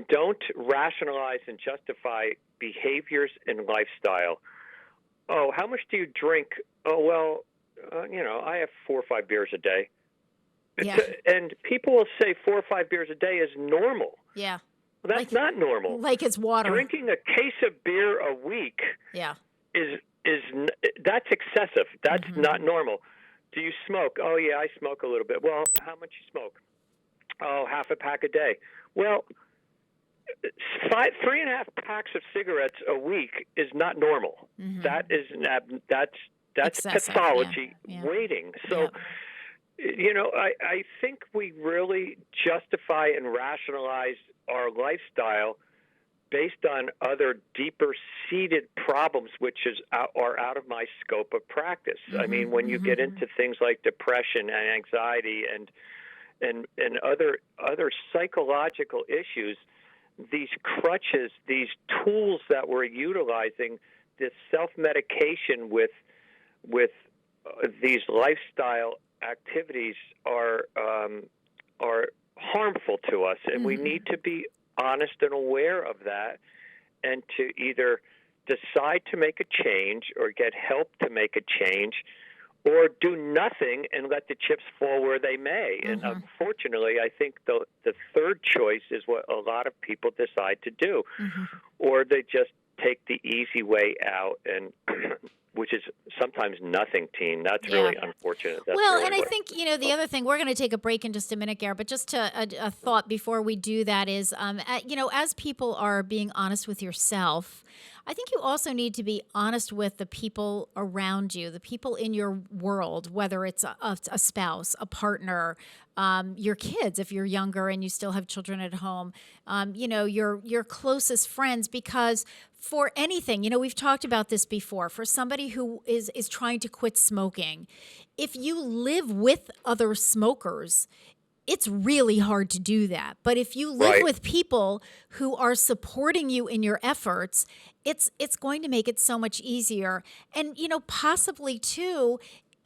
don't rationalize and justify behaviors and lifestyle. Oh, how much do you drink? Oh, well, I have 4 or 5 beers a day. Yeah. And people will say 4 or 5 beers a day is normal. Yeah. Well, that's not normal. Like it's water. Drinking a case of beer a week is that's excessive. That's not normal. Do you smoke? Oh, yeah, I smoke a little bit. Well, how much you smoke? Oh, half a pack a day. Well, 3.5 packs of cigarettes a week is not normal. That's That's excessive, pathology yeah. waiting. So, you know, I think we really justify and rationalize our lifestyle based on other deeper-seated problems, which are out of my scope of practice. I mean, when you get into things like depression and anxiety and other psychological issues, these crutches, these tools that we're utilizing, this self-medication with these lifestyle activities are harmful to us, and we need to be honest and aware of that, and to either decide to make a change or get help to make a change, or do nothing and let the chips fall where they may. And unfortunately, I think the third choice is what a lot of people decide to do, or they just take the easy way out, and which is sometimes nothing, Teen. That's really unfortunate. That's well, really and I think, you know, the other thing, we're going to take a break in just a minute, Gare, but just a thought before we do that is, you know, as people are being honest with yourself, I think you also need to be honest with the people around you, the people in your world, whether it's a spouse, a partner, your kids, if you're younger and you still have children at home, you know, your closest friends, because for anything, you know, we've talked about this before, for somebody who is trying to quit smoking, if you live with other smokers, it's really hard to do that. But if you live with people who are supporting you in your efforts, it's going to make it so much easier. And, you know, possibly too,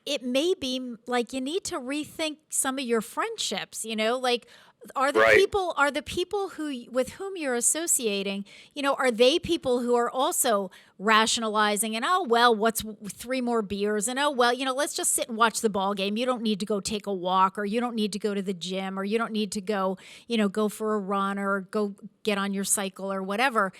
it may be like you need to rethink some of your friendships, you know, like are the people who with whom you're associating, you know, are they people who are also rationalizing and, oh, well, what's 3 more beers? And, oh, well, you know, let's just sit and watch the ball game. You don't need to go take a walk, or you don't need to go to the gym, or you don't need to go, you know, go for a run or go get on your cycle or whatever.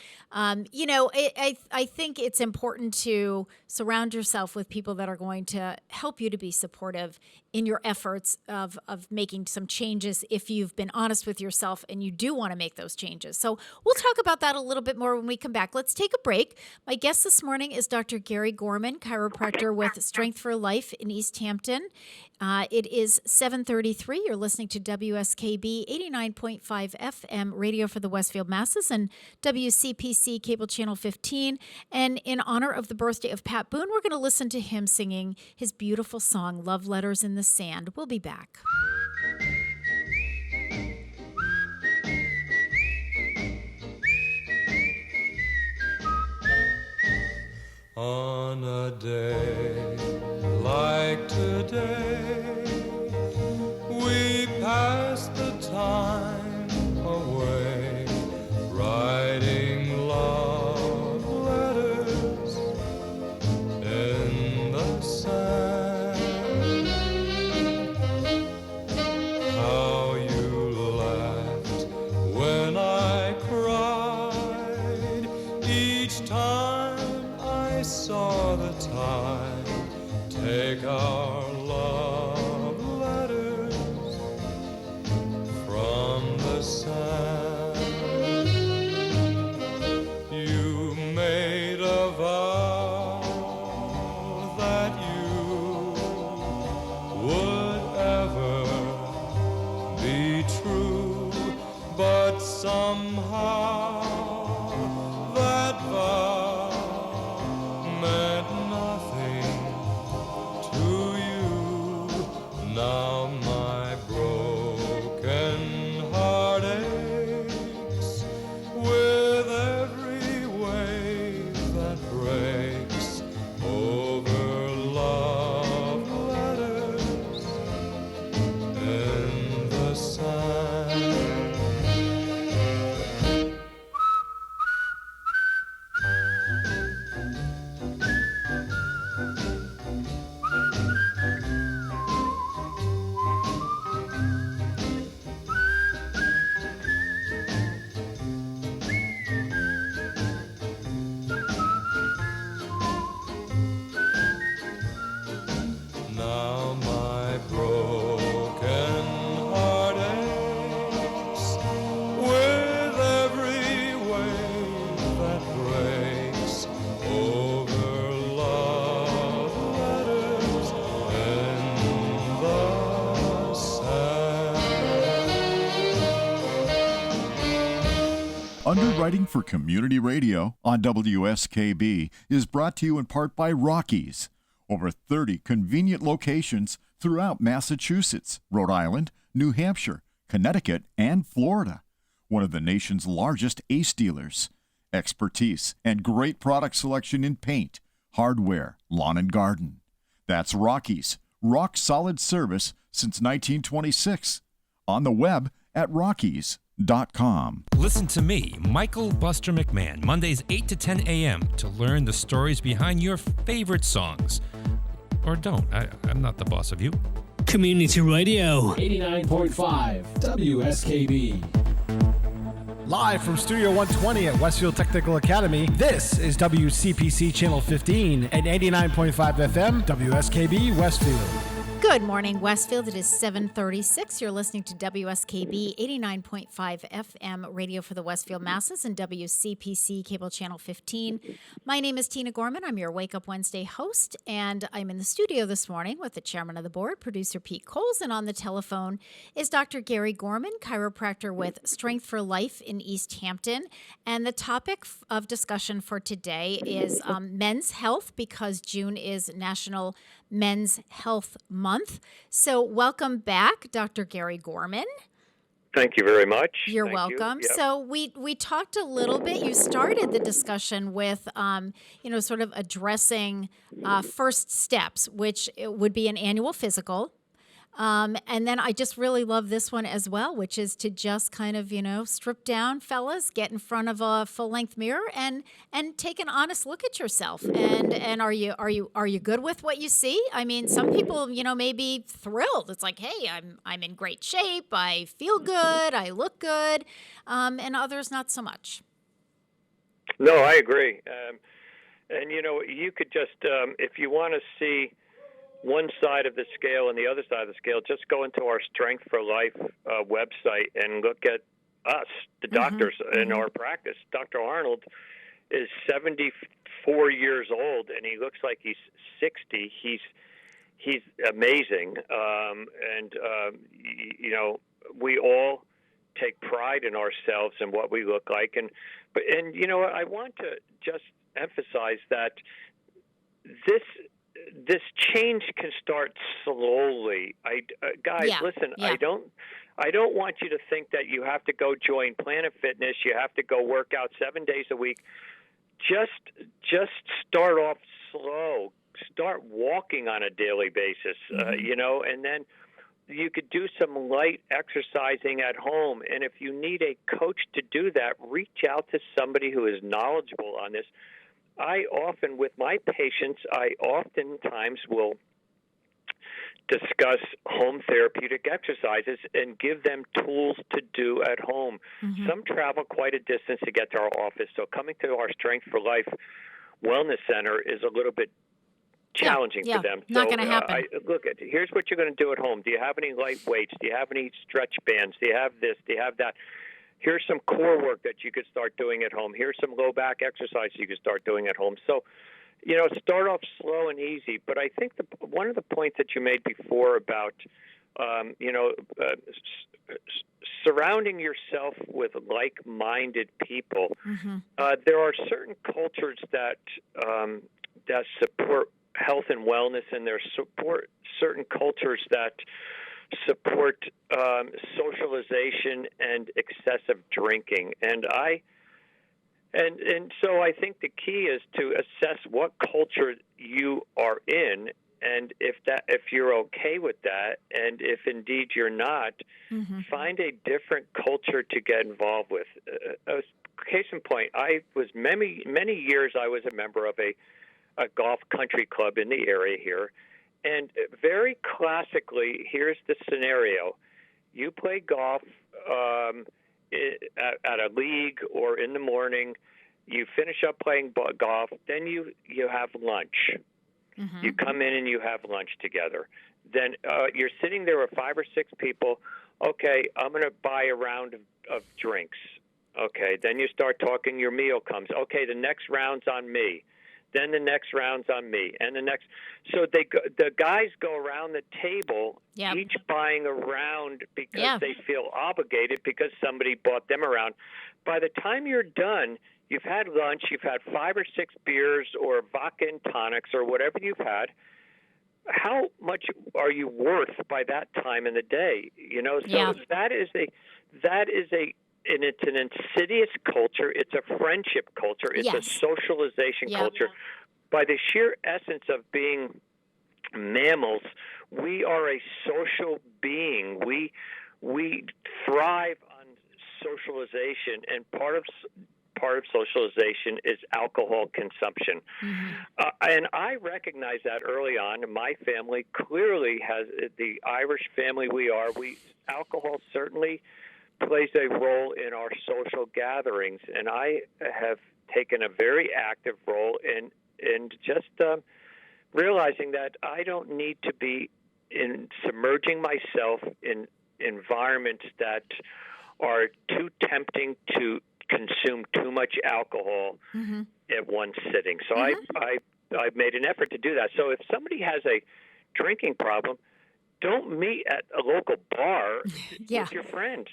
You know, I think it's important to surround yourself with people that are going to help you to be supportive in your efforts of making some changes if you've been honest with yourself and you do want to make those changes. So we'll talk about that a little bit more when we come back. Let's take a break. My guest this morning is Dr. Gary Gorman, chiropractor with Strength for Life in Easthampton. It is 7:33. You're listening to WSKB 89.5 FM radio for the Westfield Masses and WCPC cable channel 15. And in honor of the birthday of Pat Boone, we're going to listen to him singing his beautiful song, Love Letters in the Sand. We'll be back. On a day like today, we pass the time away, writing love letters in the sand. How you laughed when I cried each time I saw the tide take our love letters from the sand. You made a vow that you would ever be true, but somehow that vow meant nothing to you. Now my broken heart aches with every wave that breaks over love letters in the sand. Underwriting for Community Radio on WSKB is brought to you in part by Rockies. Over 30 convenient locations throughout Massachusetts, Rhode Island, New Hampshire, Connecticut, and Florida. One of the nation's largest ACE dealers. Expertise and great product selection in paint, hardware, lawn and garden. That's Rockies. Rock solid service since 1926. On the web at Rockies.com. Listen to me, Michael Buster McMahon, Mondays 8 to 10 a.m. to learn the stories behind your favorite songs. Or don't. I'm not the boss of you. Community Radio. 89.5 WSKB. Live from Studio 120 at Westfield Technical Academy, this is WCPC Channel 15 and 89.5 FM, WSKB Westfield. Good morning, Westfield. It is 7:36. You're listening to WSKB 89.5 FM radio for the Westfield Masses and WCPC Cable Channel 15. My name is Tina Gorman. I'm your Wake Up Wednesday host, and I'm in the studio this morning with the chairman of the board, producer Pete Coles, and on the telephone is Dr. Gary Gorman, chiropractor with Strength for Life in Easthampton. And the topic of discussion for today is men's health, because June is National Men's Health Month. So welcome back, Dr. Gary Gorman. Thank you very much. You're Thank welcome. You. Yep. So we talked a little bit. You started the discussion with, sort of addressing first steps, which would be an annual physical. And then I just really love this one as well, which is to just kind of, strip down, fellas, get in front of a full-length mirror and take an honest look at yourself. And are you good with what you see? I mean, some people, may be thrilled. It's like, hey, I'm in great shape. I feel good. I look good. And others not so much. No, I agree. And you could just, if you want to see one side of the scale and the other side of the scale, just go into our Strength for Life website and look at us, the doctors in our practice. Dr. Arnold is 74 years old, and he looks like he's 60. He's amazing, we all take pride in ourselves and what we look like. And I want to just emphasize that this change can start slowly. Guys, listen. Yeah. I don't want you to think that you have to go join Planet Fitness. You have to go work out 7 days a week. Just start off slow. Start walking on a daily basis. And then you could do some light exercising at home. And if you need a coach to do that, reach out to somebody who is knowledgeable on this. With my patients, I oftentimes will discuss home therapeutic exercises and give them tools to do at home. Some travel quite a distance to get to our office, so coming to our Strength for Life Wellness Center is a little bit challenging for them. Not going to happen. Here's what you're going to do at home. Do you have any light weights? Do you have any stretch bands? Do you have this? Do you have that? Here's some core work that you could start doing at home. Here's some low back exercises you could start doing at home. So, start off slow and easy. But I think one of the points that you made before about, surrounding yourself with like-minded people. There are certain cultures that support health and wellness, and there support certain cultures that support socialization and excessive drinking. And so I think the key is to assess what culture you are in, and if you're okay with that, and if indeed you're not, find a different culture to get involved with. Case in point, I was many years I was a member of a golf country club in the area here. And very classically, here's the scenario. You play golf at a league or in the morning. You finish up playing golf. Then you have lunch. You come in and you have lunch together. Then you're sitting there with 5 or 6 people. Okay, I'm going to buy a round of drinks. Okay, then you start talking. Your meal comes. Okay, the next round's on me. Then the next round's on me, and the next. So the guys go around the table, each buying a round because they feel obligated because somebody bought them around. By the time you're done, you've had lunch, you've had 5 or 6 beers or vodka and tonics or whatever you've had. How much are you worth by that time in the day? You know, so that is and it's an insidious culture. It's a friendship culture. It's a socialization culture. By the sheer essence of being mammals, we are a social being. We thrive on socialization, and part of socialization is alcohol consumption. And I recognize that early on. My family clearly has, the Irish family we are, alcohol certainly plays a role in our social gatherings, and I have taken a very active role in just realizing that I don't need to be submerging myself in environments that are too tempting to consume too much alcohol at one sitting. So I've made an effort to do that. So if somebody has a drinking problem, don't meet at a local bar with your friends.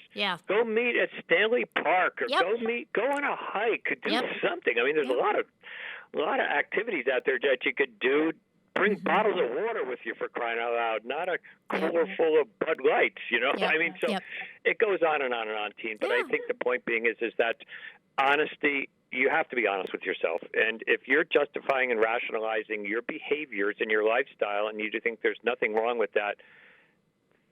Go meet at Stanley Park, or go on a hike, do something. I mean, there's a lot of activities out there that you could do. Bring bottles of water with you, for crying out loud, not a cooler full of Bud Lights, you know? I mean, so it goes on and on and on, Teen. But I think the point being is that honesty, you have to be honest with yourself. And if you're justifying and rationalizing your behaviors and your lifestyle and you think there's nothing wrong with that,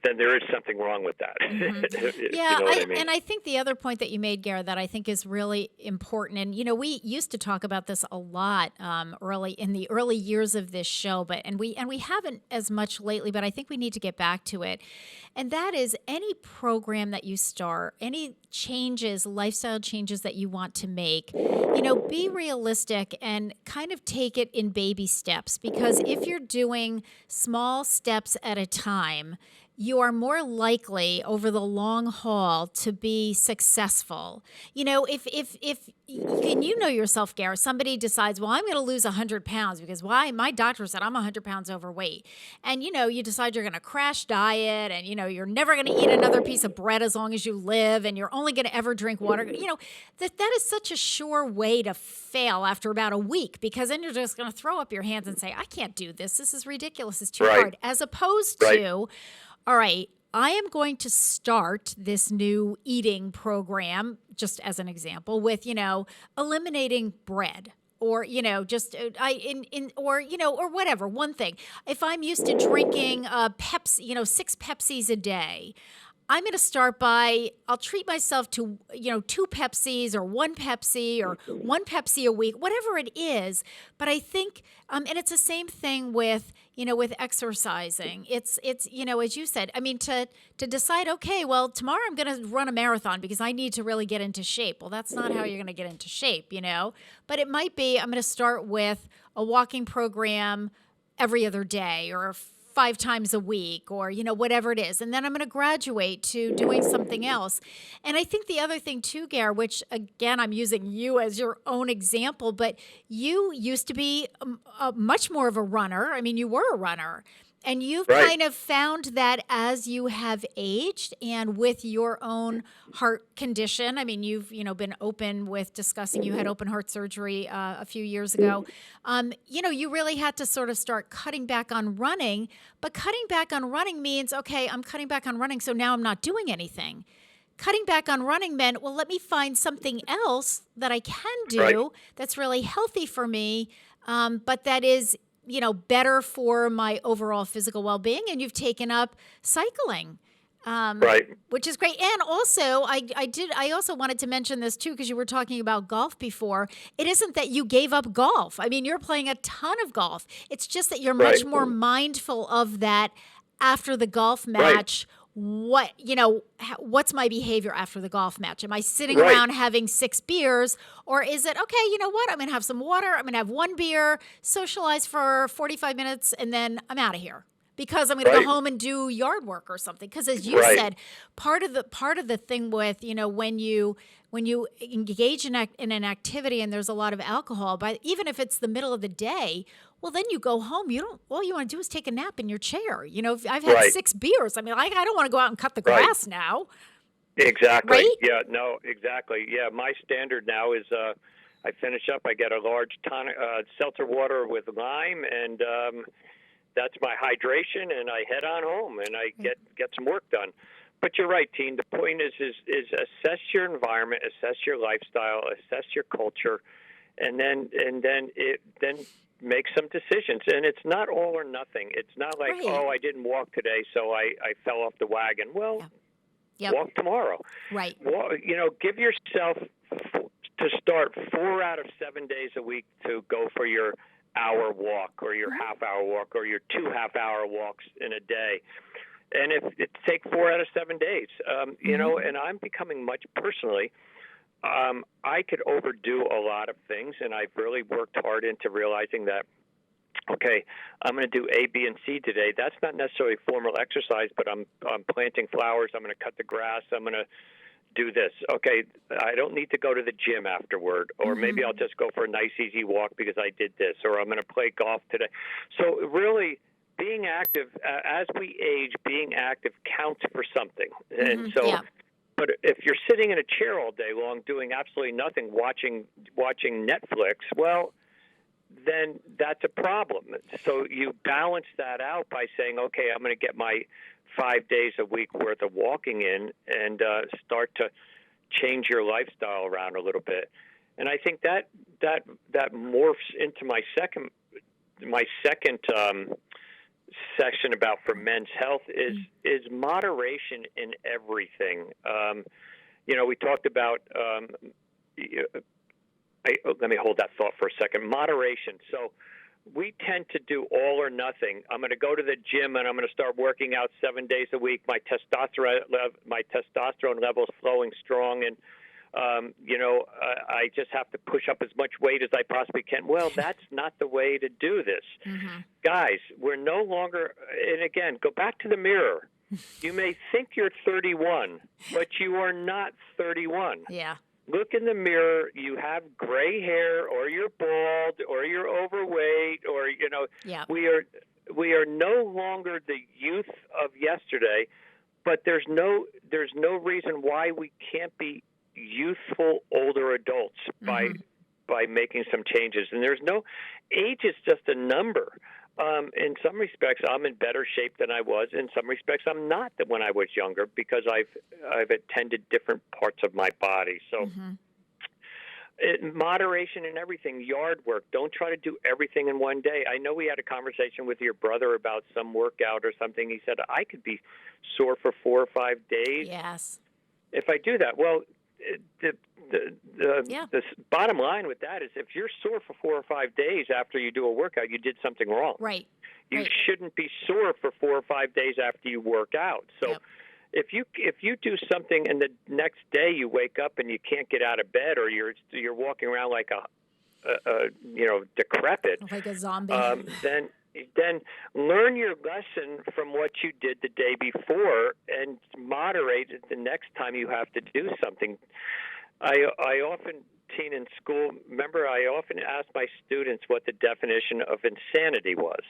then there is something wrong with that. You know what I mean? And I think the other point that you made, Garrett, that I think is really important, and, you know, we used to talk about this a lot in the early years of this show, and we haven't as much lately, but I think we need to get back to it. And that is any program that you start, any changes, lifestyle changes that you want to make, you know, be realistic and kind of take it in baby steps, because if you're doing small steps at a time, you are more likely over the long haul to be successful. You know, if you know yourself, Gareth, somebody decides, well, I'm going to lose 100 pounds because why? My doctor said I'm 100 pounds overweight. And, you know, you decide you're going to crash diet and, you know, you're never going to eat another piece of bread as long as you live and you're only going to ever drink water. You know, that is such a sure way to fail after about a week, because then you're just going to throw up your hands and say, I can't do this. This is ridiculous. It's too hard. As opposed to, all right, I am going to start this new eating program, just as an example, with, you know, eliminating bread, or, you know, just or, you know, or whatever, one thing. If I'm used to drinking Pepsi, you know, 6 Pepsis a day, I'm going to start by, I'll treat myself to, you know, 2 Pepsis or 1 Pepsi or 1 Pepsi a week, whatever it is. But I think, and it's the same thing with, you know, with exercising. It's, you know, as you said, I mean, to decide, okay, well, tomorrow I'm going to run a marathon because I need to really get into shape. Well, that's not how you're going to get into shape, you know, but it might be, I'm going to start with a walking program every other day or 5 times a week, or, you know, whatever it is. And then I'm going to graduate to doing something else. And I think the other thing too, Gare, which again, I'm using you as your own example, but you used to be much more of a runner. I mean, you were a runner. And you've kind of found that as you have aged and with your own heart condition, I mean, you've, you know, been open with discussing you had open heart surgery a few years ago. You know, you really had to sort of start cutting back on running, but cutting back on running means, okay, I'm cutting back on running, so now I'm not doing anything. Cutting back on running meant, well, let me find something else that I can do that's really healthy for me, but that is, you know, better for my overall physical well-being. And you've taken up cycling, which is great. And also, I also wanted to mention this too, because you were talking about golf before. It isn't that you gave up golf. I mean, you're playing a ton of golf. It's just that you're much more mindful of that after the golf match. What, you know, what's my behavior after the golf match? Am I sitting around having 6 beers, or is it, okay, you know what? I'm going to have some water. I'm going to have 1 beer, socialize for 45 minutes, and then I'm out of here. because I'm going to go home and do yard work or something. Because as you said, part of the thing with, when you engage in an activity and there's a lot of alcohol, but even if it's the middle of the day, well, then you go home. All you want to do is take a nap in your chair. I've had 6 beers. I mean, I don't want to go out and cut the grass now. Exactly. Right? Yeah. No. Exactly. Yeah. My standard now is I finish up. I get a large seltzer water with lime, and that's my hydration. And I head on home, and I get some work done. But you're right, Teen. The point is assess your environment, assess your lifestyle, assess your culture, and then make some decisions. And it's not all or nothing. It's not like, oh, I didn't walk today, so I fell off the wagon. Well, walk tomorrow. Right. Give yourself to start 4 out of 7 days a week to go for your hour walk or your half-hour walk or your 2 half-hour walks in a day. And if it take 4 out of 7 days, and I'm becoming much personally, I could overdo a lot of things, and I've really worked hard into realizing that, okay, I'm going to do A, B, and C today. That's not necessarily formal exercise, but I'm planting flowers. I'm going to cut the grass. I'm going to do this. Okay, I don't need to go to the gym afterward, or maybe I'll just go for a nice, easy walk because I did this, or I'm going to play golf today. So really, being active, as we age, being active counts for something. And but if you're sitting in a chair all day long doing absolutely nothing, watching Netflix, well, then that's a problem. So you balance that out by saying, okay, I'm going to get my 5 days a week worth of walking in and start to change your lifestyle around a little bit. And I think that morphs into my second section about for men's health is moderation in everything. We talked about let me hold that thought for a second. Moderation. So we tend to do all or nothing. I'm going to go to the gym and I'm going to start working out 7 days a week. My testosterone level is flowing strong, and I just have to push up as much weight as I possibly can. Well, that's not the way to do this. Guys, we're no longer, and again, go back to the mirror. You may think you're 31, but you are not 31. Yeah. Look in the mirror. You have gray hair, or you're bald, or you're overweight, or we are no longer the youth of yesterday. But there's no reason why we can't be youthful older adults by making some changes. And there's no age is just a number. In some respects, I'm in better shape than I was. In some respects, I'm not than when I was younger because I've attended different parts of my body. So moderation in everything, yard work. Don't try to do everything in one day. I know we had a conversation with your brother about some workout or something. He said, I could be sore for 4 or 5 days. Yes. If I do that, well, the bottom line with that is if you're sore for 4 or 5 days after you do a workout, you did something wrong. Right. You shouldn't be sore for 4 or 5 days after you work out. So if you do something and the next day you wake up and you can't get out of bed, or you're walking around like a decrepit, like a zombie, then learn your lesson from what you did the day before and moderate it the next time you have to do something. I often, Teen, in school, I often asked my students what the definition of insanity was.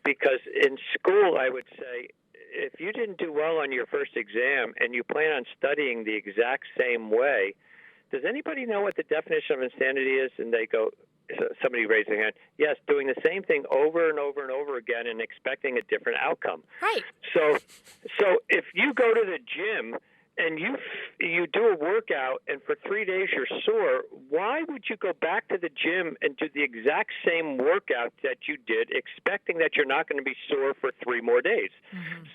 Because in school I would say, if you didn't do well on your first exam and you plan on studying the exact same way, does anybody know what the definition of insanity is? And they go, somebody raised their hand. Yes, doing the same thing over and over and over again and expecting a different outcome. Right. So if you go to the gym and you do a workout and for 3 days you're sore, why would you go back to the gym and do the exact same workout that you did, expecting that you're not going to be sore for 3 more days?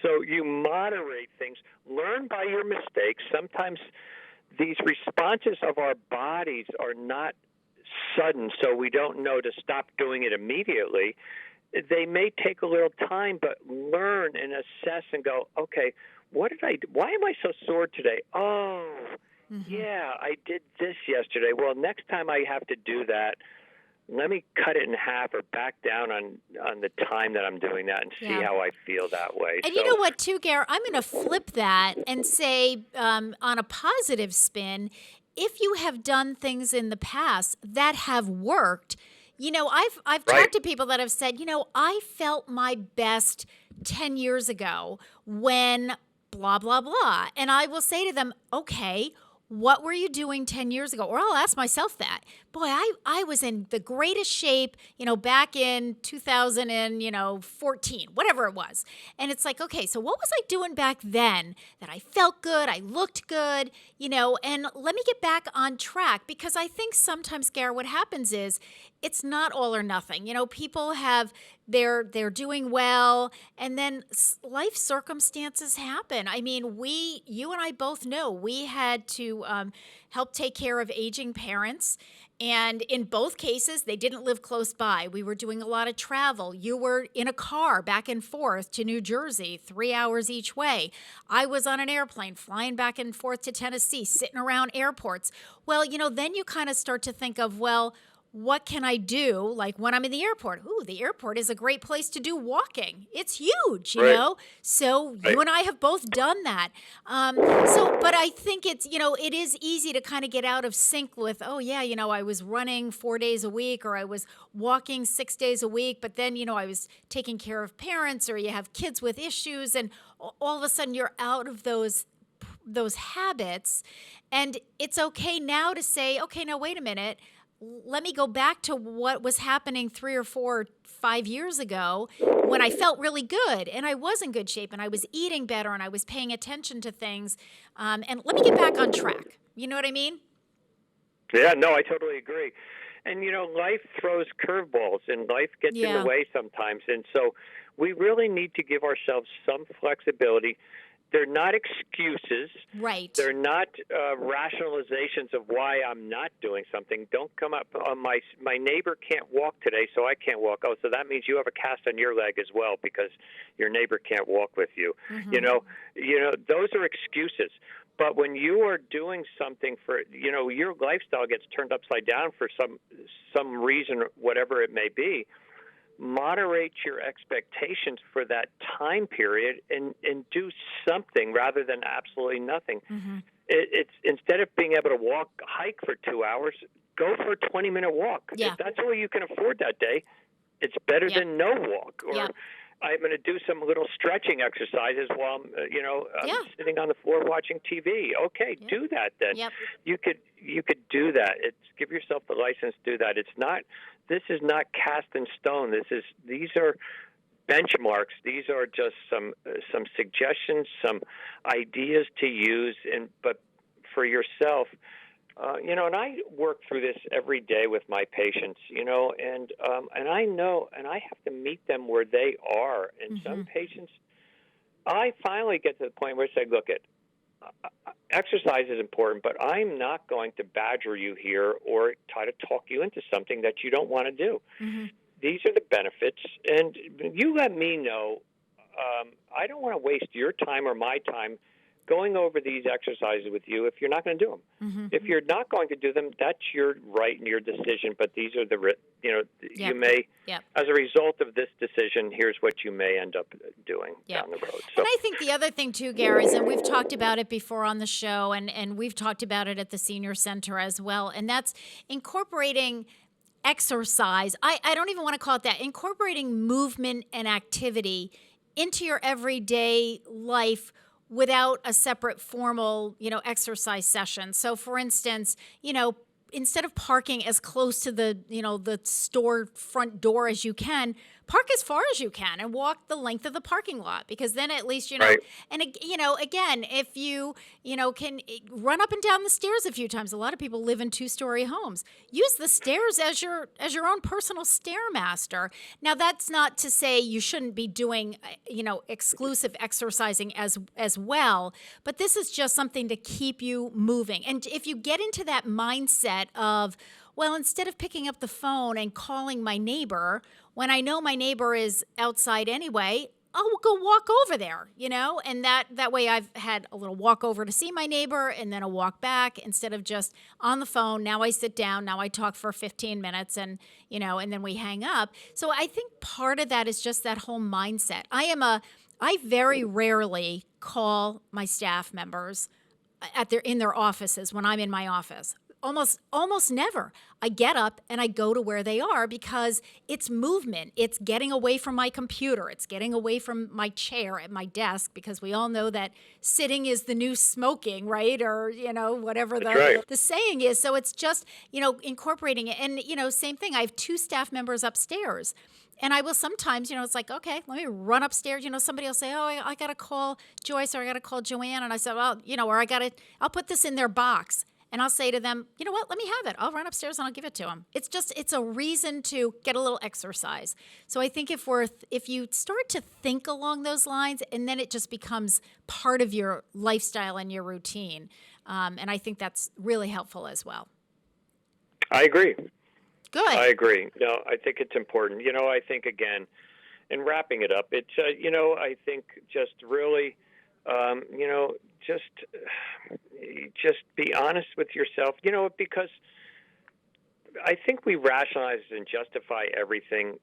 So you moderate things. Learn by your mistakes. Sometimes these responses of our bodies are not sudden, so we don't know to stop doing it immediately. They may take a little time, but learn and assess and go, okay, what did I do? Why am I so sore today? Oh, yeah, I did this yesterday. Well, next time I have to do that, let me cut it in half or back down on the time that I'm doing that and see how I feel that way. And you know what, too, Gare? I'm going to flip that and say, on a positive spin, if you have done things in the past that have worked, I've talked to people that have said, I felt my best 10 years ago when blah, blah, blah. And I will say to them, okay, what were you doing 10 years ago? Or I'll ask myself that. Boy, I was in the greatest shape, back in 2014, whatever it was. And it's like, okay, so what was I doing back then that I felt good, I looked good, and let me get back on track, because I think sometimes, Gare, what happens is it's not all or nothing. People they're doing well, and then life circumstances happen. I mean, you and I both know we had to help take care of aging parents. And in both cases, they didn't live close by. We were doing a lot of travel. You were in a car back and forth to New Jersey, 3 hours each way. I was on an airplane flying back and forth to Tennessee, sitting around airports. Well, then you kind of start to think of, well, what can I do? Like when I'm in the airport, the airport is a great place to do walking. It's huge, you know? So you and I have both done that. But I think it's, it is easy to kind of get out of sync with, I was running 4 days a week, or I was walking 6 days a week, but then, I was taking care of parents, or you have kids with issues, and all of a sudden you're out of those habits. And it's okay now to say, okay, now wait a minute. Let me go back to what was happening 3 or 4, 5 years ago when I felt really good and I was in good shape and I was eating better and I was paying attention to things. And let me get back on track. You know what I mean? Yeah, no, I totally agree. And, life throws curveballs and life gets in the way sometimes. And so we really need to give ourselves some flexibility. They're not excuses. Right. They're not rationalizations of why I'm not doing something. Don't come up on my neighbor can't walk today, so I can't walk. Oh, so that means you have a cast on your leg as well because your neighbor can't walk with you. Mm-hmm. Those are excuses. But when you are doing something for, your lifestyle gets turned upside down for some reason, whatever it may be, moderate your expectations for that time period and do something rather than absolutely nothing. Mm-hmm. It's instead of being able to hike for 2 hours, go for a 20-minute walk. Yeah. If that's all you can afford that day, it's better than no walk. Or I'm going to do some little stretching exercises while I'm sitting on the floor watching TV. Okay, do that then. Yep. You could do that. Give yourself the license to do that. This is not cast in stone. These are benchmarks. These are just some suggestions, some ideas to use, but for yourself. And I work through this every day with my patients, and I know, and I have to meet them where they are. And some patients, I finally get to the point where I say, look, exercise is important, but I'm not going to badger you here or try to talk you into something that you don't want to do. Mm-hmm. These are the benefits, and you let me know. I don't want to waste your time or my time going over these exercises with you if you're not going to do them. Mm-hmm. If you're not going to do them, that's your right and your decision, but these are you may, as a result of this decision, here's what you may end up doing down the road. So. And I think the other thing too, Gare, is, and we've talked about it before on the show, and we've talked about it at the senior center as well, and that's incorporating exercise. I don't even want to call it that. Incorporating movement and activity into your everyday life without a separate formal, exercise session. So for instance, instead of parking as close to the store front door as you can, park as far as you can and walk the length of the parking lot, because then at least, right. And again, if you can run up and down the stairs a few times. A lot of people live in 2-story homes. Use the stairs as your own personal stairmaster. Now, that's not to say you shouldn't be doing, exclusive exercising as well, but this is just something to keep you moving. And if you get into that mindset of, well, instead of picking up the phone and calling my neighbor, when I know my neighbor is outside anyway, I'll go walk over there, and that way I've had a little walk over to see my neighbor and then a walk back instead of just on the phone. Now I sit down, now I talk for 15 minutes and then we hang up. So I think part of that is just that whole mindset. I very rarely call my staff members in their offices when I'm in my office. Almost never. I get up and I go to where they are because it's movement. It's getting away from my computer. It's getting away from my chair at my desk, because we all know that sitting is the new smoking, right? Or, whatever the saying is. So it's just, incorporating it. And, same thing. I have 2 staff members upstairs. And I will sometimes, it's like, okay, let me run upstairs. Somebody will say, oh, I got to call Joyce or I got to call Joanne. And I said, well, or I'll put this in their box. And I'll say to them, you know what, let me have it. I'll run upstairs and I'll give it to them. It's a reason to get a little exercise. So I think if you start to think along those lines, and then it just becomes part of your lifestyle and your routine. And I think that's really helpful as well. I agree. Good. I agree. No, I think it's important. I think, again, in wrapping it up, it's, I think just really, just be honest with yourself, because I think we rationalize and justify everything,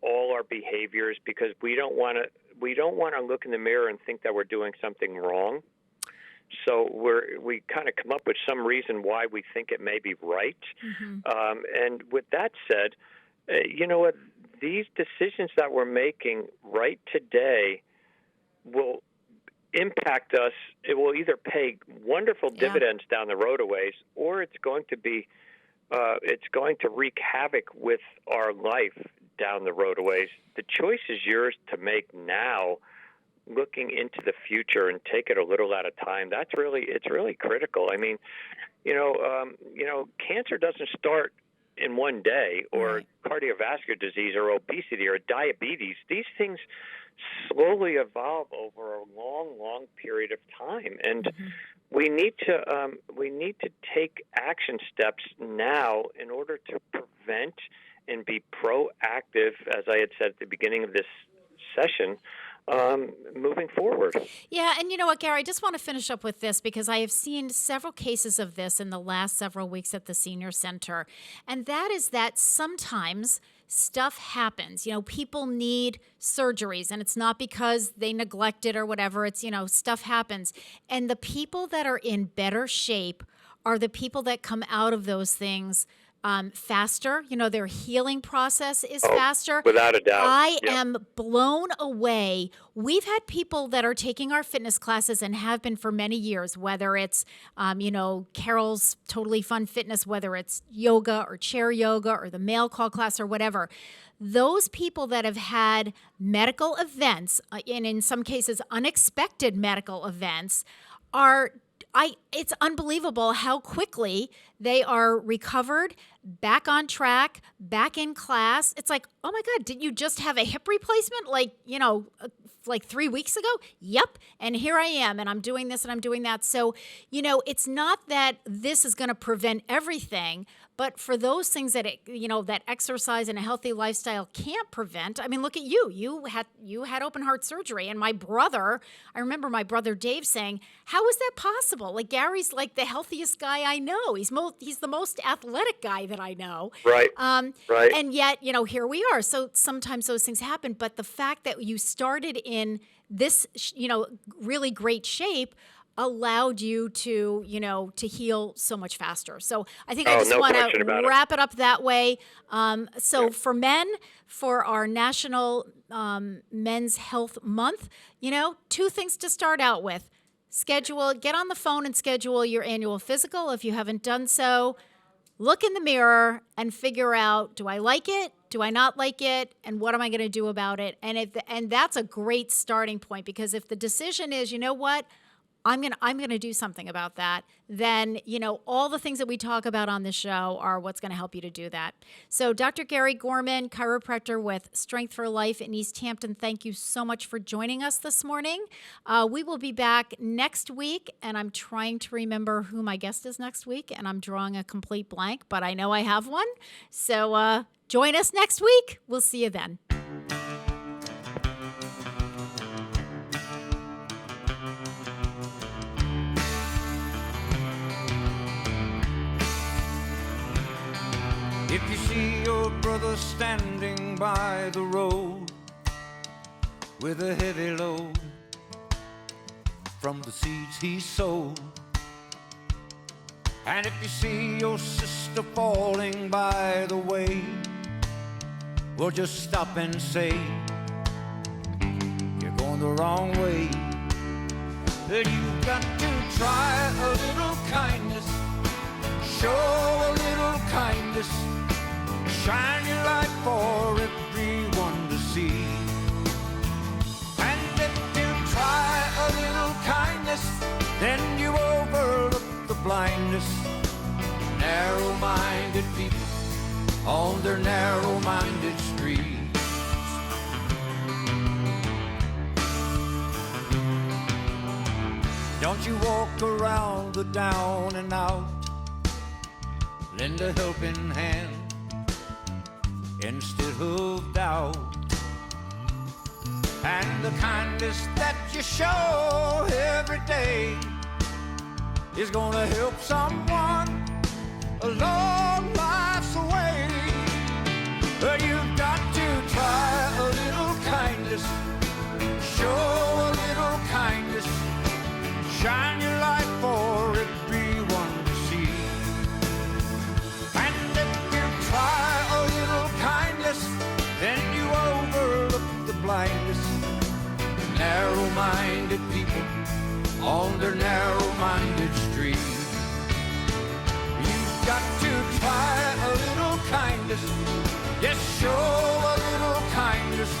all our behaviors, because we don't want to look in the mirror and think that we're doing something wrong. So we kind of come up with some reason why we think it may be right. Mm-hmm. And with that said, you know what? These decisions that we're making right today will impact us. It will either pay wonderful dividends down the road a ways, or it's going to wreak havoc with our life down the road a ways. The choice is yours to make now, looking into the future, and take it a little at a time. It's really critical. I mean, cancer doesn't start in one day, or cardiovascular disease, or obesity, or diabetes. These things slowly evolve over a long, long period of time, and we need to take action steps now in order to prevent and be proactive, as I had said at the beginning of this session, moving forward. Yeah, and you know what, Gary, I just want to finish up with this, because I have seen several cases of this in the last several weeks at the senior center, and that is that sometimes stuff happens. People need surgeries, and it's not because they neglect it or whatever. It's, stuff happens. And the people that are in better shape are the people that come out of those things faster. Their healing process is faster. Without a doubt. I am blown away. We've had people that are taking our fitness classes and have been for many years, whether it's, Carol's Totally Fun Fitness, whether it's yoga or chair yoga or the mail call class or whatever. Those people that have had medical events, and in some cases unexpected medical events, it's unbelievable how quickly they are recovered, back on track, back in class. It's like, oh my God, didn't you just have a hip replacement like 3 weeks ago? Yep. And here I am, and I'm doing this and I'm doing that. So, it's not that this is going to prevent everything, but for those things that that exercise and a healthy lifestyle can't prevent. I mean, look at you. You had open heart surgery, and I remember my brother Dave saying, "How is that possible? Like, Gary's like the healthiest guy I know. He's the most athletic guy that I know." Right. Right. And yet, here we are. So sometimes those things happen, but the fact that you started in this, really great shape allowed you to, to heal so much faster. So I think I just want to wrap it up that way. For men, for our National Men's Health Month, 2 things to start out with. Get on the phone and schedule your annual physical. If you haven't done so, look in the mirror and figure out, do I like it? Do I not like it? And what am I going to do about it? And that's a great starting point, because if the decision is, you know what, I'm going to do something about that, then, all the things that we talk about on this show are what's going to help you to do that. So Dr. Gary Gorman, chiropractor with Strength for Life in Easthampton, thank you so much for joining us this morning. We will be back next week, and I'm trying to remember who my guest is next week, and I'm drawing a complete blank, but I know I have one. So join us next week. We'll see you then. If you see your brother standing by the road with a heavy load from the seeds he sowed, and if you see your sister falling by the way, well, just stop and say, you're going the wrong way. But you've got to try a little kindness, show a little kindness, shine your light for everyone to see. And if you try a little kindness, then you overlook the blindness. Narrow-minded people on their narrow-minded streets. Don't you walk around the down and out, lend a helping hand instead of doubt. And the kindness that you show every day is gonna help someone a long life's away. But you've got to try a little kindness, show a little kindness, shine your light for everyone to see. And if you try a little kindness, then you overlook the blindness. Narrow-minded people on their narrow-minded street. You've got to try a little kindness, yes, show a little kindness,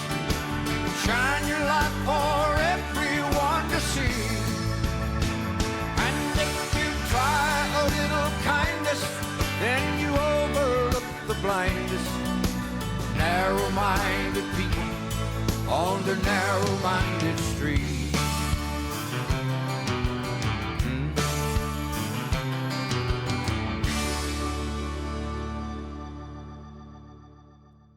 shine your light for everyone to see. And if you try a little kindness, then you overlook the blindness. Narrow-minded people on their narrow-minded street.